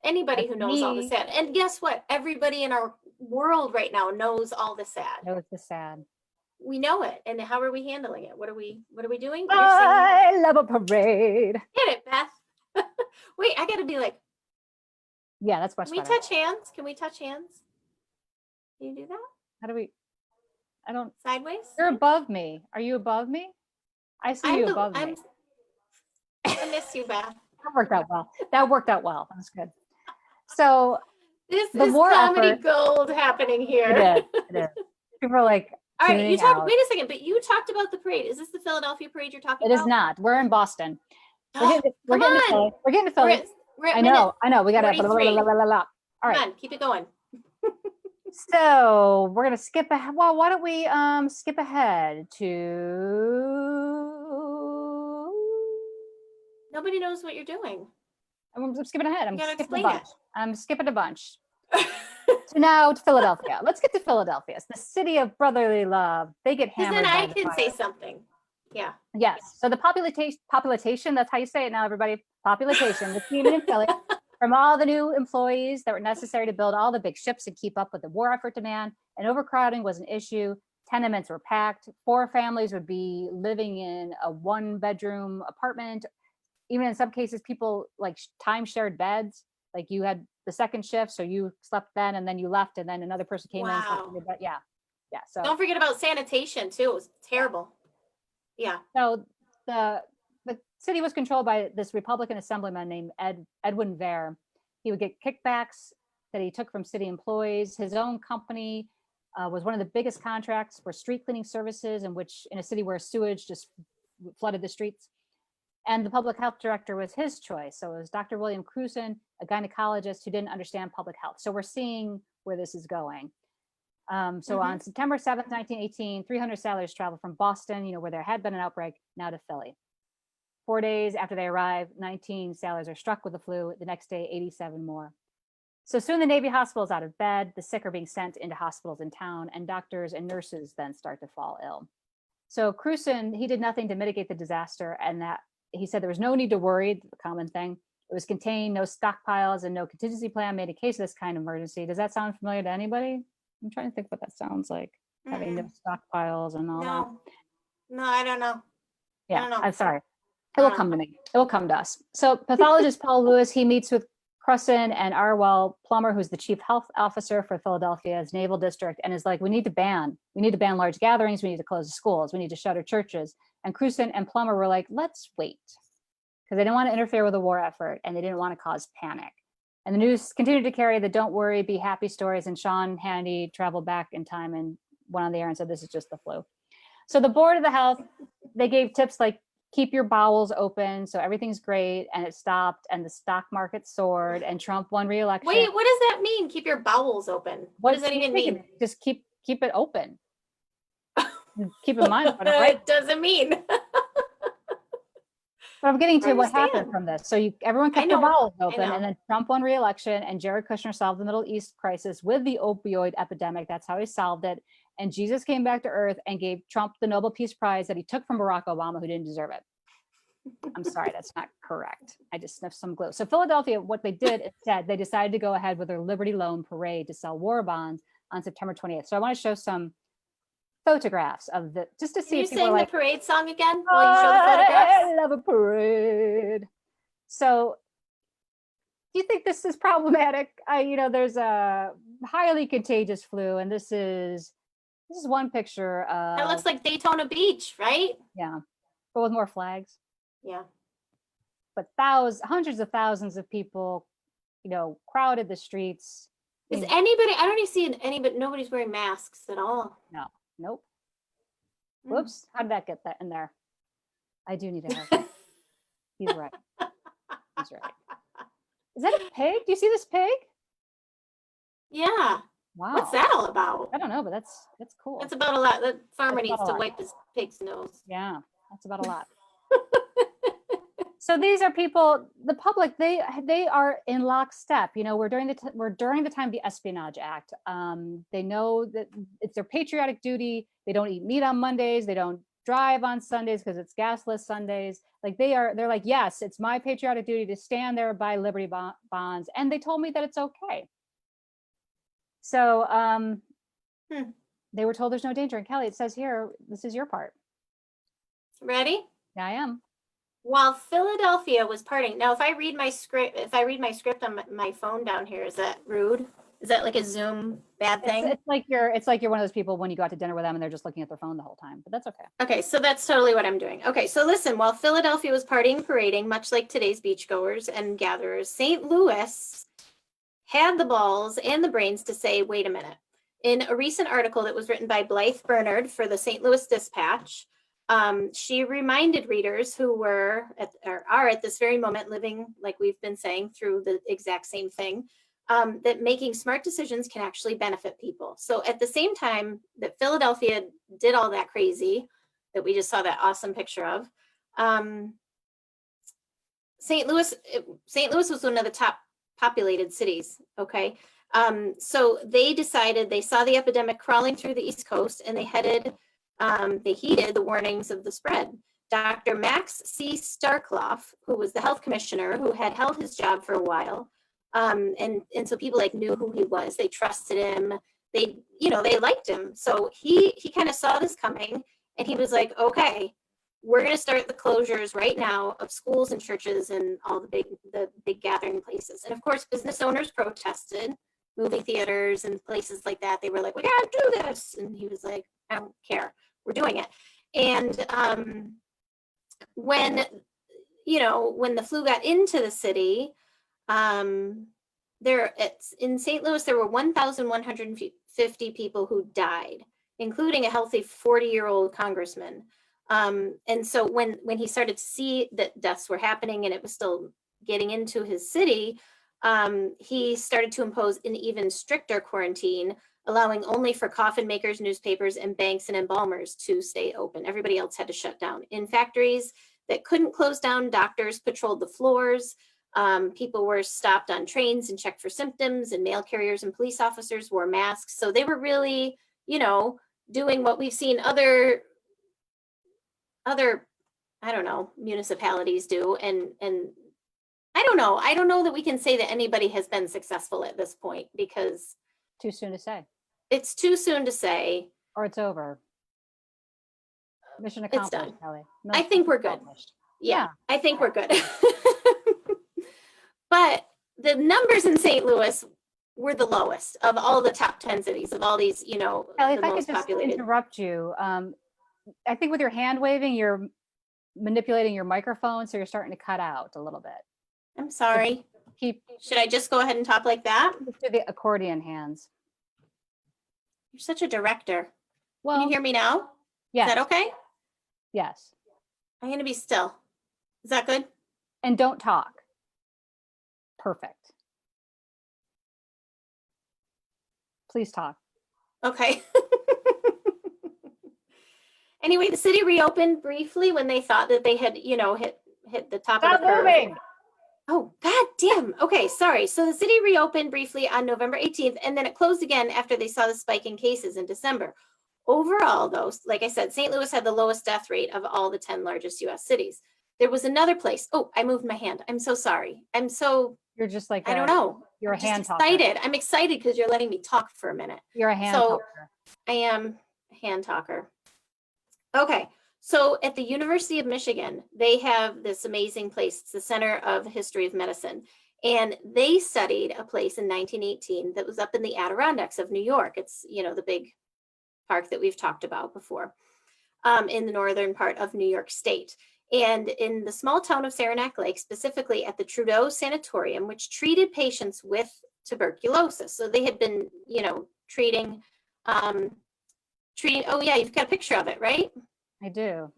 anybody who knows all the sad. And guess what? Everybody in our world right now knows all the sad. Knows the sad. We know it. And how are we handling it? What are we doing? I love a parade. Get it, Beth. Wait, I gotta be like, yeah, that's much better. Can we touch hands? Can we touch hands? Can you do that? How do we? I don't. Sideways? You're above me. Are you above me? I see you above me. I miss you, Beth. That worked out well. That was good. So this is comedy gold happening here. It is. People are like, all right, wait a second, but you talked about the parade. Is this the Philadelphia parade you're talking about? It is not. We're in Boston. We're getting to Philly. I know. We got to. All right. Come on, keep it going. So we're gonna skip ahead. Well, why don't we skip ahead to? Nobody knows what you're doing. I'm skipping ahead. I'm skipping a bunch. So now to Philadelphia. Let's get to Philadelphia. It's the city of brotherly love. They get hammered. Then I can say something. Yeah. Yes. So the population, that's how you say it now, everybody. Population, the team in Philly, from all the new employees that were necessary to build all the big ships and keep up with the war effort demand. And overcrowding was an issue. Tenements were packed. 4 families would be living in a 1-bedroom apartment. Even in some cases, people like time shared beds. Like you had the second shift, so you slept then, and then you left, and then another person came in and slept in your bed. Yeah. So don't forget about sanitation too. It was terrible. Yeah. So the city was controlled by this Republican assemblyman named Edwin Vare. He would get kickbacks that he took from city employees. His own company was one of the biggest contracts for street cleaning services, in a city where sewage just flooded the streets. And the public health director was his choice. So it was Dr. William Cruson, a gynecologist who didn't understand public health. So we're seeing where this is going. On September 7th, 1918, 300 sailors traveled from Boston, where there had been an outbreak, now to Philly. 4 days after they arrived, 19 sailors are struck with the flu. The next day, 87 more. So soon the Navy hospital is out of bed. The sick are being sent into hospitals in town, and doctors and nurses then start to fall ill. So Cruson, he did nothing to mitigate the disaster, and that he said there was no need to worry, the common thing. It was contained, no stockpiles, and no contingency plan made in case of this kind of emergency. Does that sound familiar to anybody? I'm trying to think what that sounds like. Having no stockpiles and all that. No, I don't know. Yeah, I'm sorry. It will come to me. It will come to us. So pathologist Paul Lewis, he meets with Crusson and Arwell Plummer, who's the chief health officer for Philadelphia's Naval District, and is like, we need to ban large gatherings. We need to close the schools. We need to shutter churches. And Crusson and Plummer were like, let's wait, because they didn't want to interfere with the war effort and they didn't want to cause panic. And the news continued to carry the don't worry, be happy stories. And Sean Hannity traveled back in time and went on the air and said, this is just the flu. So the board of the health, they gave tips like, keep your bowels open, so everything's great, and it stopped, and the stock market soared, and Trump won re-election. Wait, what does that mean? Keep your bowels open. What does that even mean? Just keep it open. Keep in mind what it doesn't mean. But I'm getting to what happened from this. So everyone kept their bowels open, and then Trump won re-election, and Jared Kushner solved the Middle East crisis with the opioid epidemic. That's how he solved it. And Jesus came back to earth and gave Trump the Nobel Peace Prize that he took from Barack Obama, who didn't deserve it. I'm sorry, that's not correct. I just sniffed some glue. So Philadelphia, what they did instead, they decided to go ahead with their Liberty Loan Parade to sell war bonds on September 28th. So I want to show some photographs of the, just to see if people sing like, the parade song again while you show the photographs? I love a parade. So do you think this is problematic? There's a highly contagious flu, and this is one picture. That looks like Daytona Beach, right? Yeah, but with more flags. Yeah. But hundreds of thousands of people, crowded the streets. Is anybody, I don't even see anybody, nobody's wearing masks at all. No, nope. Whoops, how did that get that in there? I do need a haircut. He's right. He's right. Is that a pig? Do you see this pig? Yeah. Wow. What's that all about? I don't know, but that's cool. That's about a lot. The farmer needs to wipe his pig's nose. Yeah, that's about a lot. So these are people, the public, they are in lockstep. We're during the time of the Espionage Act. They know that it's their patriotic duty. They don't eat meat on Mondays. They don't drive on Sundays because it's gasless Sundays. Like they're like, yes, it's my patriotic duty to stand there, buy Liberty bonds. And they told me that it's okay. So they were told there's no danger. And Kelly, it says here, this is your part. Ready? Yeah, I am. While Philadelphia was partying. Now, if I read my script on my phone down here, is that rude? Is that like a Zoom bad thing? It's like you're one of those people when you go out to dinner with them and they're just looking at their phone the whole time, but that's okay. Okay, so that's totally what I'm doing. Okay, so listen, while Philadelphia was partying, parading, much like today's beachgoers and gatherers, St. Louis had the balls and the brains to say, wait a minute. In a recent article that was written by Blythe Bernard for the St. Louis Dispatch, she reminded readers who are at this very moment living, like we've been saying, through the exact same thing, that making smart decisions can actually benefit people. So at the same time that Philadelphia did all that crazy that we just saw that awesome picture of, St. Louis was one of the top populated cities. Okay. So they decided, they saw the epidemic crawling through the East Coast, and they heeded the warnings of the spread. Dr. Max C. Starkloff, who was the health commissioner, who had held his job for a while, and so people knew who he was. They trusted him. They liked him. So he kind of saw this coming, and he was like, okay, we're going to start the closures right now of schools and churches and all the big gathering places. And of course, business owners protested, movie theaters and places like that. They were like, we gotta do this. And he was like, I don't care. We're doing it. And when the flu got into the city, in St. Louis, there were 1,150 people who died, including a healthy 40-year-old congressman. And so when he started to see that deaths were happening and it was still getting into his city, he started to impose an even stricter quarantine, allowing only for coffin makers, newspapers, and banks and embalmers to stay open. Everybody else had to shut down. In factories that couldn't close down, doctors patrolled the floors. People were stopped on trains and checked for symptoms, and mail carriers and police officers wore masks. So they were really, doing what we've seen other, I don't know, municipalities do. And I don't know that we can say that anybody has been successful at this point, because too soon to say. It's too soon to say. Or it's over. Mission accomplished, It's done. Kelly. I think we're good. Yeah, I think we're good. But the numbers in St. Louis were the lowest of all the top 10 cities, of all these, you know, Kelly, the if I could most just populated. interrupt you, I think with your hand waving, you're manipulating your microphone, so you're starting to cut out a little bit. I'm sorry. Should I just go ahead and talk like that? Do the accordion hands. You're such a director. Well, can you hear me now? Yes. Is that okay? Yes. I'm going to be still. Is that good? And don't talk. Perfect. Please talk. Okay. Anyway, the city reopened briefly when they thought that they had, you know, hit the top of the curve. Moving. Oh, God damn. Okay, sorry. So the city reopened briefly on November 18th, and then it closed again after they saw the spike in cases in December. Overall, though, like I said, St. Louis had the lowest death rate of all the 10 largest U.S. cities. There was another place. Oh, I moved my hand. I'm so sorry. You're just like, I don't know. You're I'm a hand just talker. excited. I'm excited because you're letting me talk for a minute. You're a hand talker. I am a hand talker. Okay. So at the University of Michigan, they have this amazing place. It's the Center of History of Medicine. And they studied a place in 1918 that was up in the Adirondacks of New York. It's, you know, the big park that we've talked about before, in the northern part of New York State. And in the small town of Saranac Lake, specifically at the Trudeau Sanatorium, which treated patients with tuberculosis. So they had been, you know, treating, oh yeah, you've got a picture of it, right? I do.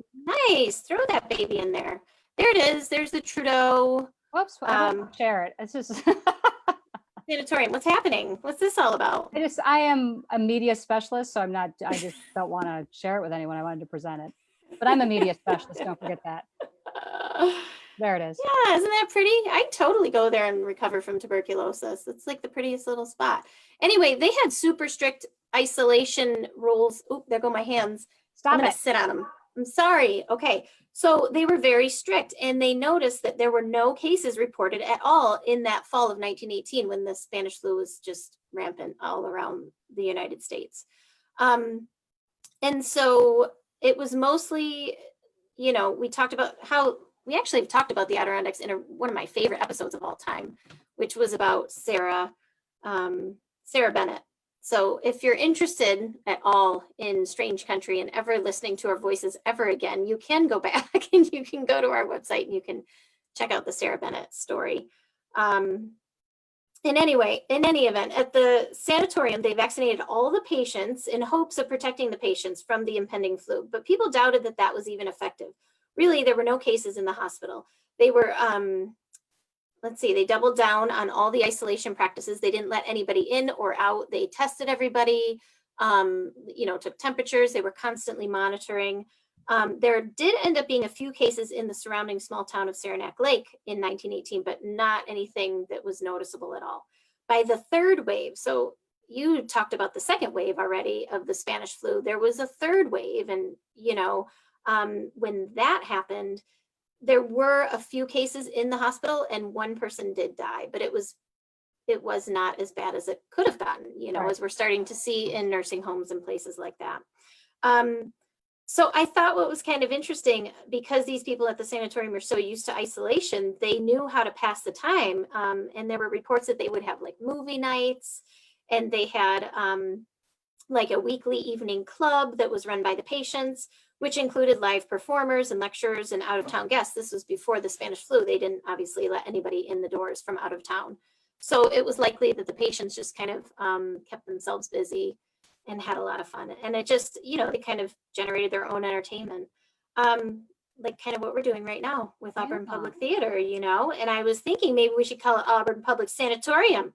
Nice. Throw that baby in there. There it is. There's the Trudeau. Whoops. I don't share it. It's just Sanatorium. What's happening? What's this all about? I am a media specialist, so I just don't want to share it with anyone. I wanted to present it, but I'm a media specialist. Don't forget that. There it is. Yeah, isn't that pretty? I'd totally go there and recover from tuberculosis. It's like the prettiest little spot. Anyway, they had super strict isolation rules. Oop, there go my hands. Stop I'm gonna it. sit on them. I'm sorry. Okay. So they were very strict, and they noticed that there were no cases reported at all in that fall of 1918 when the Spanish flu was just rampant all around the United States. And so it was mostly, you know, we actually have talked about the Adirondacks in one of my favorite episodes of all time, which was about Sarah Bennett. So if you're interested at all in Strange Country and ever listening to our voices ever again, you can go back and you can go to our website and you can check out the Sarah Bennett story. In any event, at the sanatorium, they vaccinated all the patients in hopes of protecting the patients from the impending flu, but people doubted that that was even effective. Really, there were no cases in the hospital. They were, they doubled down on all the isolation practices. They didn't let anybody in or out. They tested everybody, took temperatures. They were constantly monitoring. There did end up being a few cases in the surrounding small town of Saranac Lake in 1918, but not anything that was noticeable at all. By the third wave, so you talked about the second wave already of the Spanish flu, there was a third wave. And, when that happened, there were a few cases in the hospital and one person did die, but it was not as bad as it could have gotten, Right. as we're starting to see in nursing homes and places like that. So I thought what was kind of interesting, because these people at the sanatorium are so used to isolation, they knew how to pass the time. And there were reports that they would have like movie nights, and they had like a weekly evening club that was run by the patients, which included live performers and lecturers and out-of-town guests. This was before the Spanish flu. They didn't obviously let anybody in the doors from out of town. So it was likely that the patients just kind of kept themselves busy and had a lot of fun. And it just, they kind of generated their own entertainment. Like kind of what we're doing right now with Auburn Public Theater, and I was thinking maybe we should call it Auburn Public Sanatorium.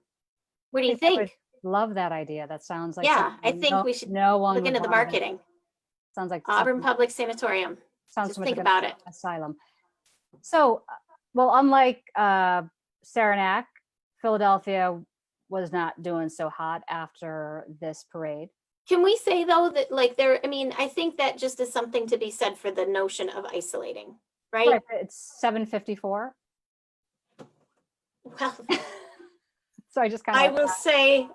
What do you think? Love that idea. That sounds like, yeah, I think we should look into the marketing. Sounds like Auburn Public Sanatorium. Sounds just so much think like about it. Asylum. So, well, unlike Saranac, Philadelphia was not doing so hot after this parade. Can we say though that I think that just is something to be said for the notion of isolating, right? Right, it's 7:54. Well, so I just kind of.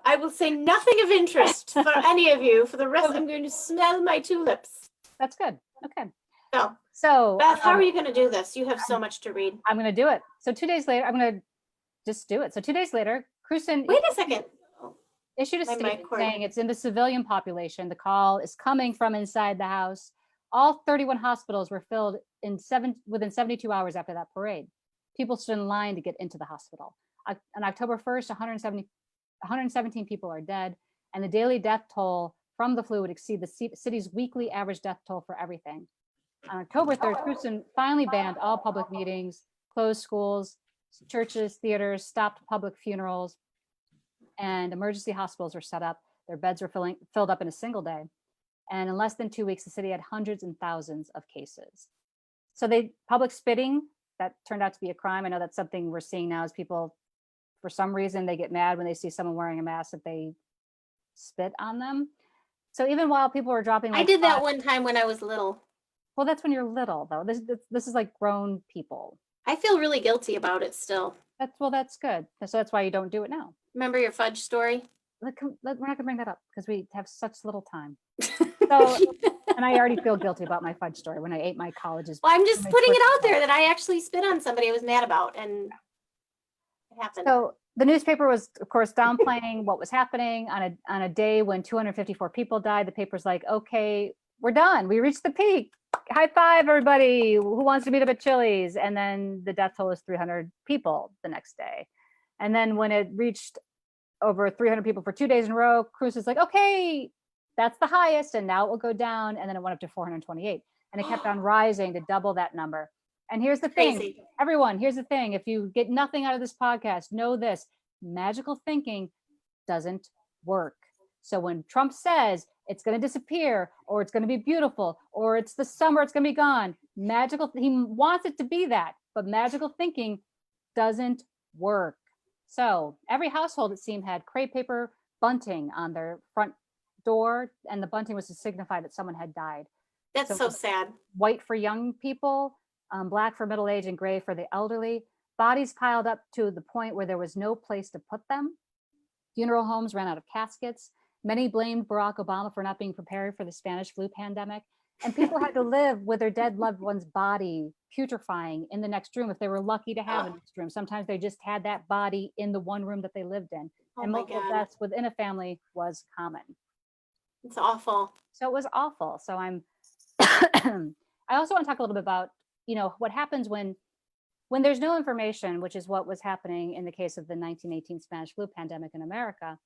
I will say nothing of interest for any of you for the rest. I'm going to smell my tulips. That's good. Okay. So So Beth, how are you going to do this? You have so much to read. I'm going to do it. So 2 days later, I'm going to just do it. So 2 days later, Cruzen Wait a second. issued a My statement mic cord. saying it's in the civilian population. The call is coming from inside the house. All 31 hospitals were filled within 72 hours after that parade. People stood in line to get into the hospital. On October 1st, 117 people are dead, and the daily death toll from the flu would exceed the city's weekly average death toll for everything. On October 3rd, Cruzen finally banned all public meetings, closed schools, churches, theaters, stopped public funerals, and emergency hospitals were set up. Their beds were filled up in a single day. And in less than 2 weeks, the city had hundreds and thousands of cases. So public spitting, that turned out to be a crime. I know that's something we're seeing now is people, for some reason, they get mad when they see someone wearing a mask that they spit on them. So even while people were dropping, I did that one time when I was little. Well, that's when you're little, though. This is like grown people. I feel really guilty about it still. That's good. So that's why you don't do it now. Remember your fudge story? We're not gonna bring that up because we have such little time. So, and I already feel guilty about my fudge story when I ate my college's. Well, I'm just putting it out there that I actually spit on somebody I was mad about, and it happened. So the newspaper was, of course, downplaying what was happening on a day when 254 people died. The paper's like, okay, we're done. We reached the peak. High five, everybody. Who wants to meet up at Chili's? And then the death toll was 300 people the next day. And then when it reached over 300 people for 2 days in a row, Cruz is like, okay, that's the highest, and now it will go down. And then it went up to 428, and it kept on rising to double that number. And here's the thing, Crazy. everyone, here's the thing. If you get nothing out of this podcast, know this: magical thinking doesn't work. So when Trump says it's going to disappear, or it's going to be beautiful, or it's the summer, it's going to be gone, he wants it to be that, but magical thinking doesn't work. So every household, it seemed, had crepe paper bunting on their front door, and the bunting was to signify that someone had died. That's so sad. White for young people, black for middle age, and gray for the elderly. Bodies piled up to the point where there was no place to put them. Funeral homes ran out of caskets. Many blamed Barack Obama for not being prepared for the Spanish flu pandemic. And people had to live with their dead loved one's body putrefying in the next room if they were lucky to have a next room. Sometimes they just had that body in the one room that they lived in. Oh and my multiple God. deaths within a family was common. It's awful. So it was awful. So I also want to talk a little bit about, what happens when there's no information, which is what was happening in the case of the 1918 Spanish flu pandemic in America.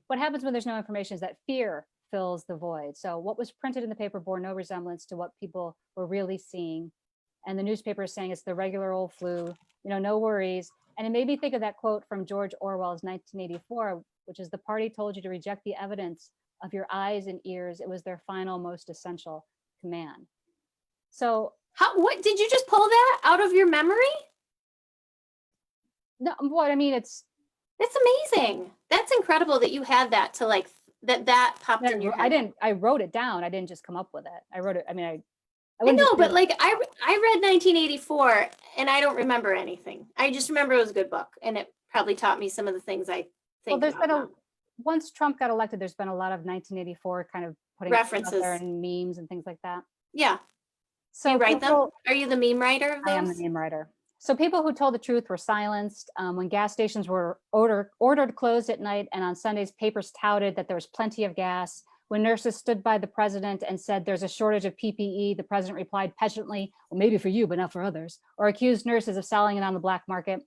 What happens when there's no information is that fear fills the void. So what was printed in the paper bore no resemblance to what people were really seeing. And the newspaper is saying it's the regular old flu, no worries. And it made me think of that quote from George Orwell's 1984, which is, "The party told you to reject the evidence of your eyes and ears. It was their final, most essential command." So What did you just pull that out of your memory? no, what I mean, it's amazing. That's incredible that you had that to like that popped in your head. I wrote it down. I didn't just come up with it. I wrote it. I mean, I wouldn't know, just but do- like I read 1984 and I don't remember anything. I just remember it was a good book, and it probably taught me some of the things I think. there's been about now. once Trump got elected, there's been a lot of 1984 kind of putting References. out there and memes and things like that. Yeah. So You write them? people- Are you the meme writer of those? I am the meme writer. So people who told the truth were silenced. When gas stations were ordered closed at night, and on Sundays, papers touted that there was plenty of gas. When nurses stood by the president and said there's a shortage of PPE, the president replied petulantly, "Well, maybe for you, but not for others," or accused nurses of selling it on the black market.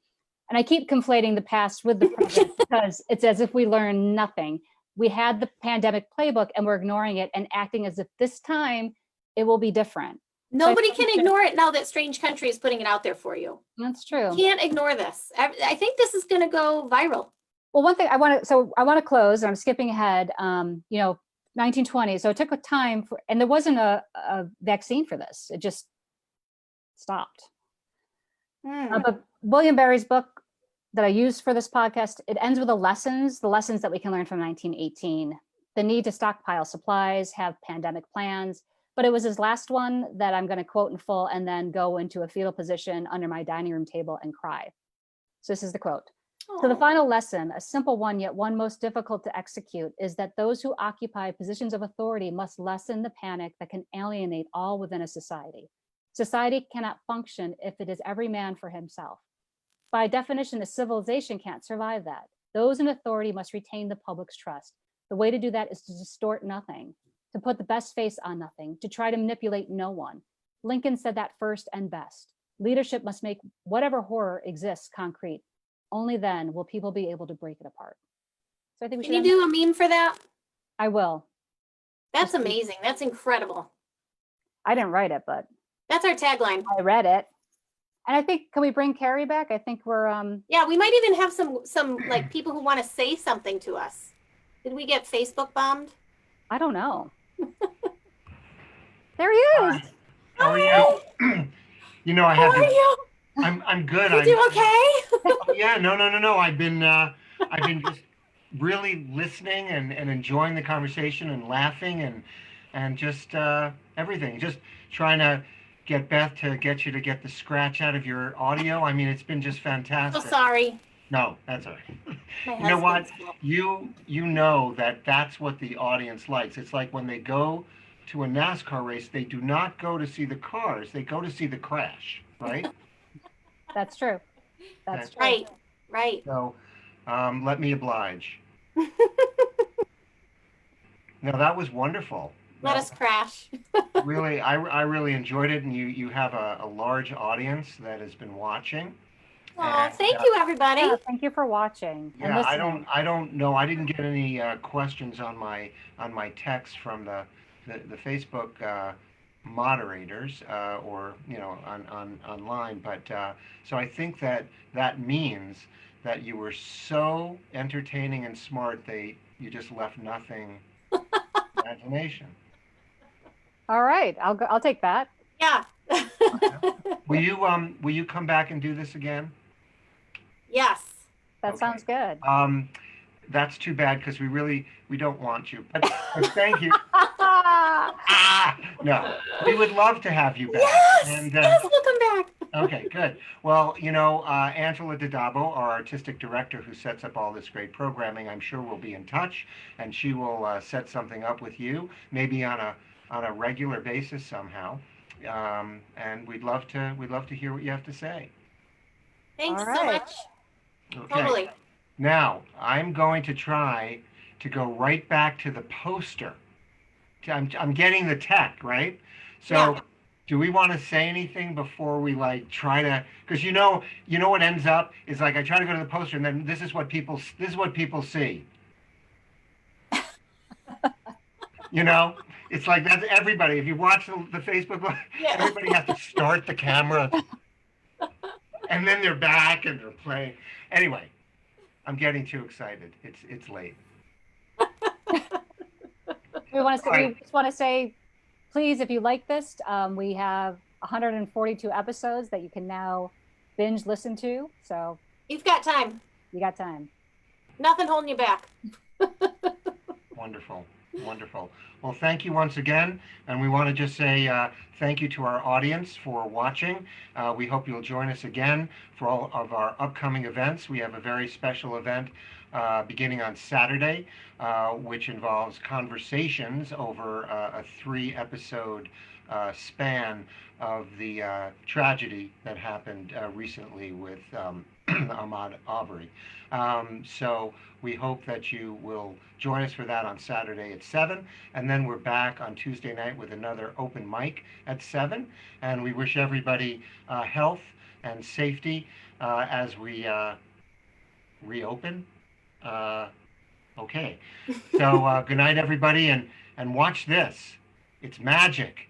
And I keep conflating the past with the present because it's as if we learn nothing. We had the pandemic playbook and we're ignoring it and acting as if this time it will be different. Nobody can ignore it now that Strange Country is putting it out there for you. That's true. You can't ignore this. I think this is going to go viral. Well, one thing I want to close, and I'm skipping ahead, 1920. So it took a time and there wasn't a vaccine for this. It just stopped. But William Barry's book that I used for this podcast, it ends with the lessons that we can learn from 1918. The need to stockpile supplies, have pandemic plans. But it was his last one that I'm going to quote in full and then go into a fetal position under my dining room table and cry. So this is the quote. So the final lesson, a simple one, yet one most difficult to execute, is that those who occupy positions of authority must lessen the panic that can alienate all within a society. Society cannot function if it is every man for himself. By definition, a civilization can't survive that. Those in authority must retain the public's trust. The way to do that is to distort nothing, to put the best face on nothing, to try to manipulate no one. Lincoln said that first and best. Leadership must make whatever horror exists concrete. Only then will people be able to break it apart. So I think we should. Can you do a meme for that? I will. That's amazing. That's incredible. I didn't write it, but that's our tagline. I read it. And I think, can we bring Carrie back? I think we're yeah, we might even have some like people who want to say something to us. Did we get Facebook bombed? I don't know. There he is. How are you? You know, I have How are you? I'm good. You do okay? Oh, yeah, no. I've been just really listening and enjoying the conversation and laughing and just everything. Just trying to get Beth to get you to get the scratch out of your audio. I mean, it's been just fantastic. So sorry. No, that's all right. My You know what? husband's fault. You know that's what the audience likes. It's like when they go to a NASCAR race, they do not go to see the cars, they go to see the crash, right? That's true. That's true. Right. So let me oblige. No, that was wonderful. Let us crash. Really, I really enjoyed it, and you have a large audience that has been watching. Oh, thank you, everybody. Yeah, thank you for watching. And Yeah, listening. I don't know. I didn't get any questions on my text from the Facebook moderators or on online. But so I think that means that you were so entertaining and smart you just left nothing imagination. All right, I'll take that. Yeah. Will you come back and do this again? Yes. That Okay. sounds good. That's too bad because we don't want you. But thank you. No, we would love to have you back. Yes. And, yes, we'll come back. Okay, good. Well, Angela Didabo, our artistic director who sets up all this great programming, I'm sure will be in touch, and she will set something up with you, maybe on a regular basis somehow. And we'd love to hear what you have to say. Thanks All so right. much. Okay. Totally. Now, I'm going to try to go right back to the poster. I'm getting the tech, right? So Yeah. do we want to say anything before we try to, because you know what ends up is I try to go to the poster and then this is what people see. It's like that's everybody. If you watch the Facebook Live, Yeah. everybody has to start the camera and then they're back and they're playing. Anyway, I'm getting too excited. It's late. We Right. just want to say, please, if you like this, we have 142 episodes that you can now binge listen to. So You've got time. you got time. Nothing holding you back. Wonderful. Well, thank you once again. And we want to just say thank you to our audience for watching. We hope you'll join us again for all of our upcoming events. We have a very special event beginning on Saturday, which involves conversations over a 3-episode span of the tragedy that happened recently with Ahmaud Arbery. So we hope that you will join us for that on Saturday at 7, and then we're back on Tuesday night with another open mic at 7, and we wish everybody health and safety as we reopen. Okay, so good night, everybody, and watch this. It's magic.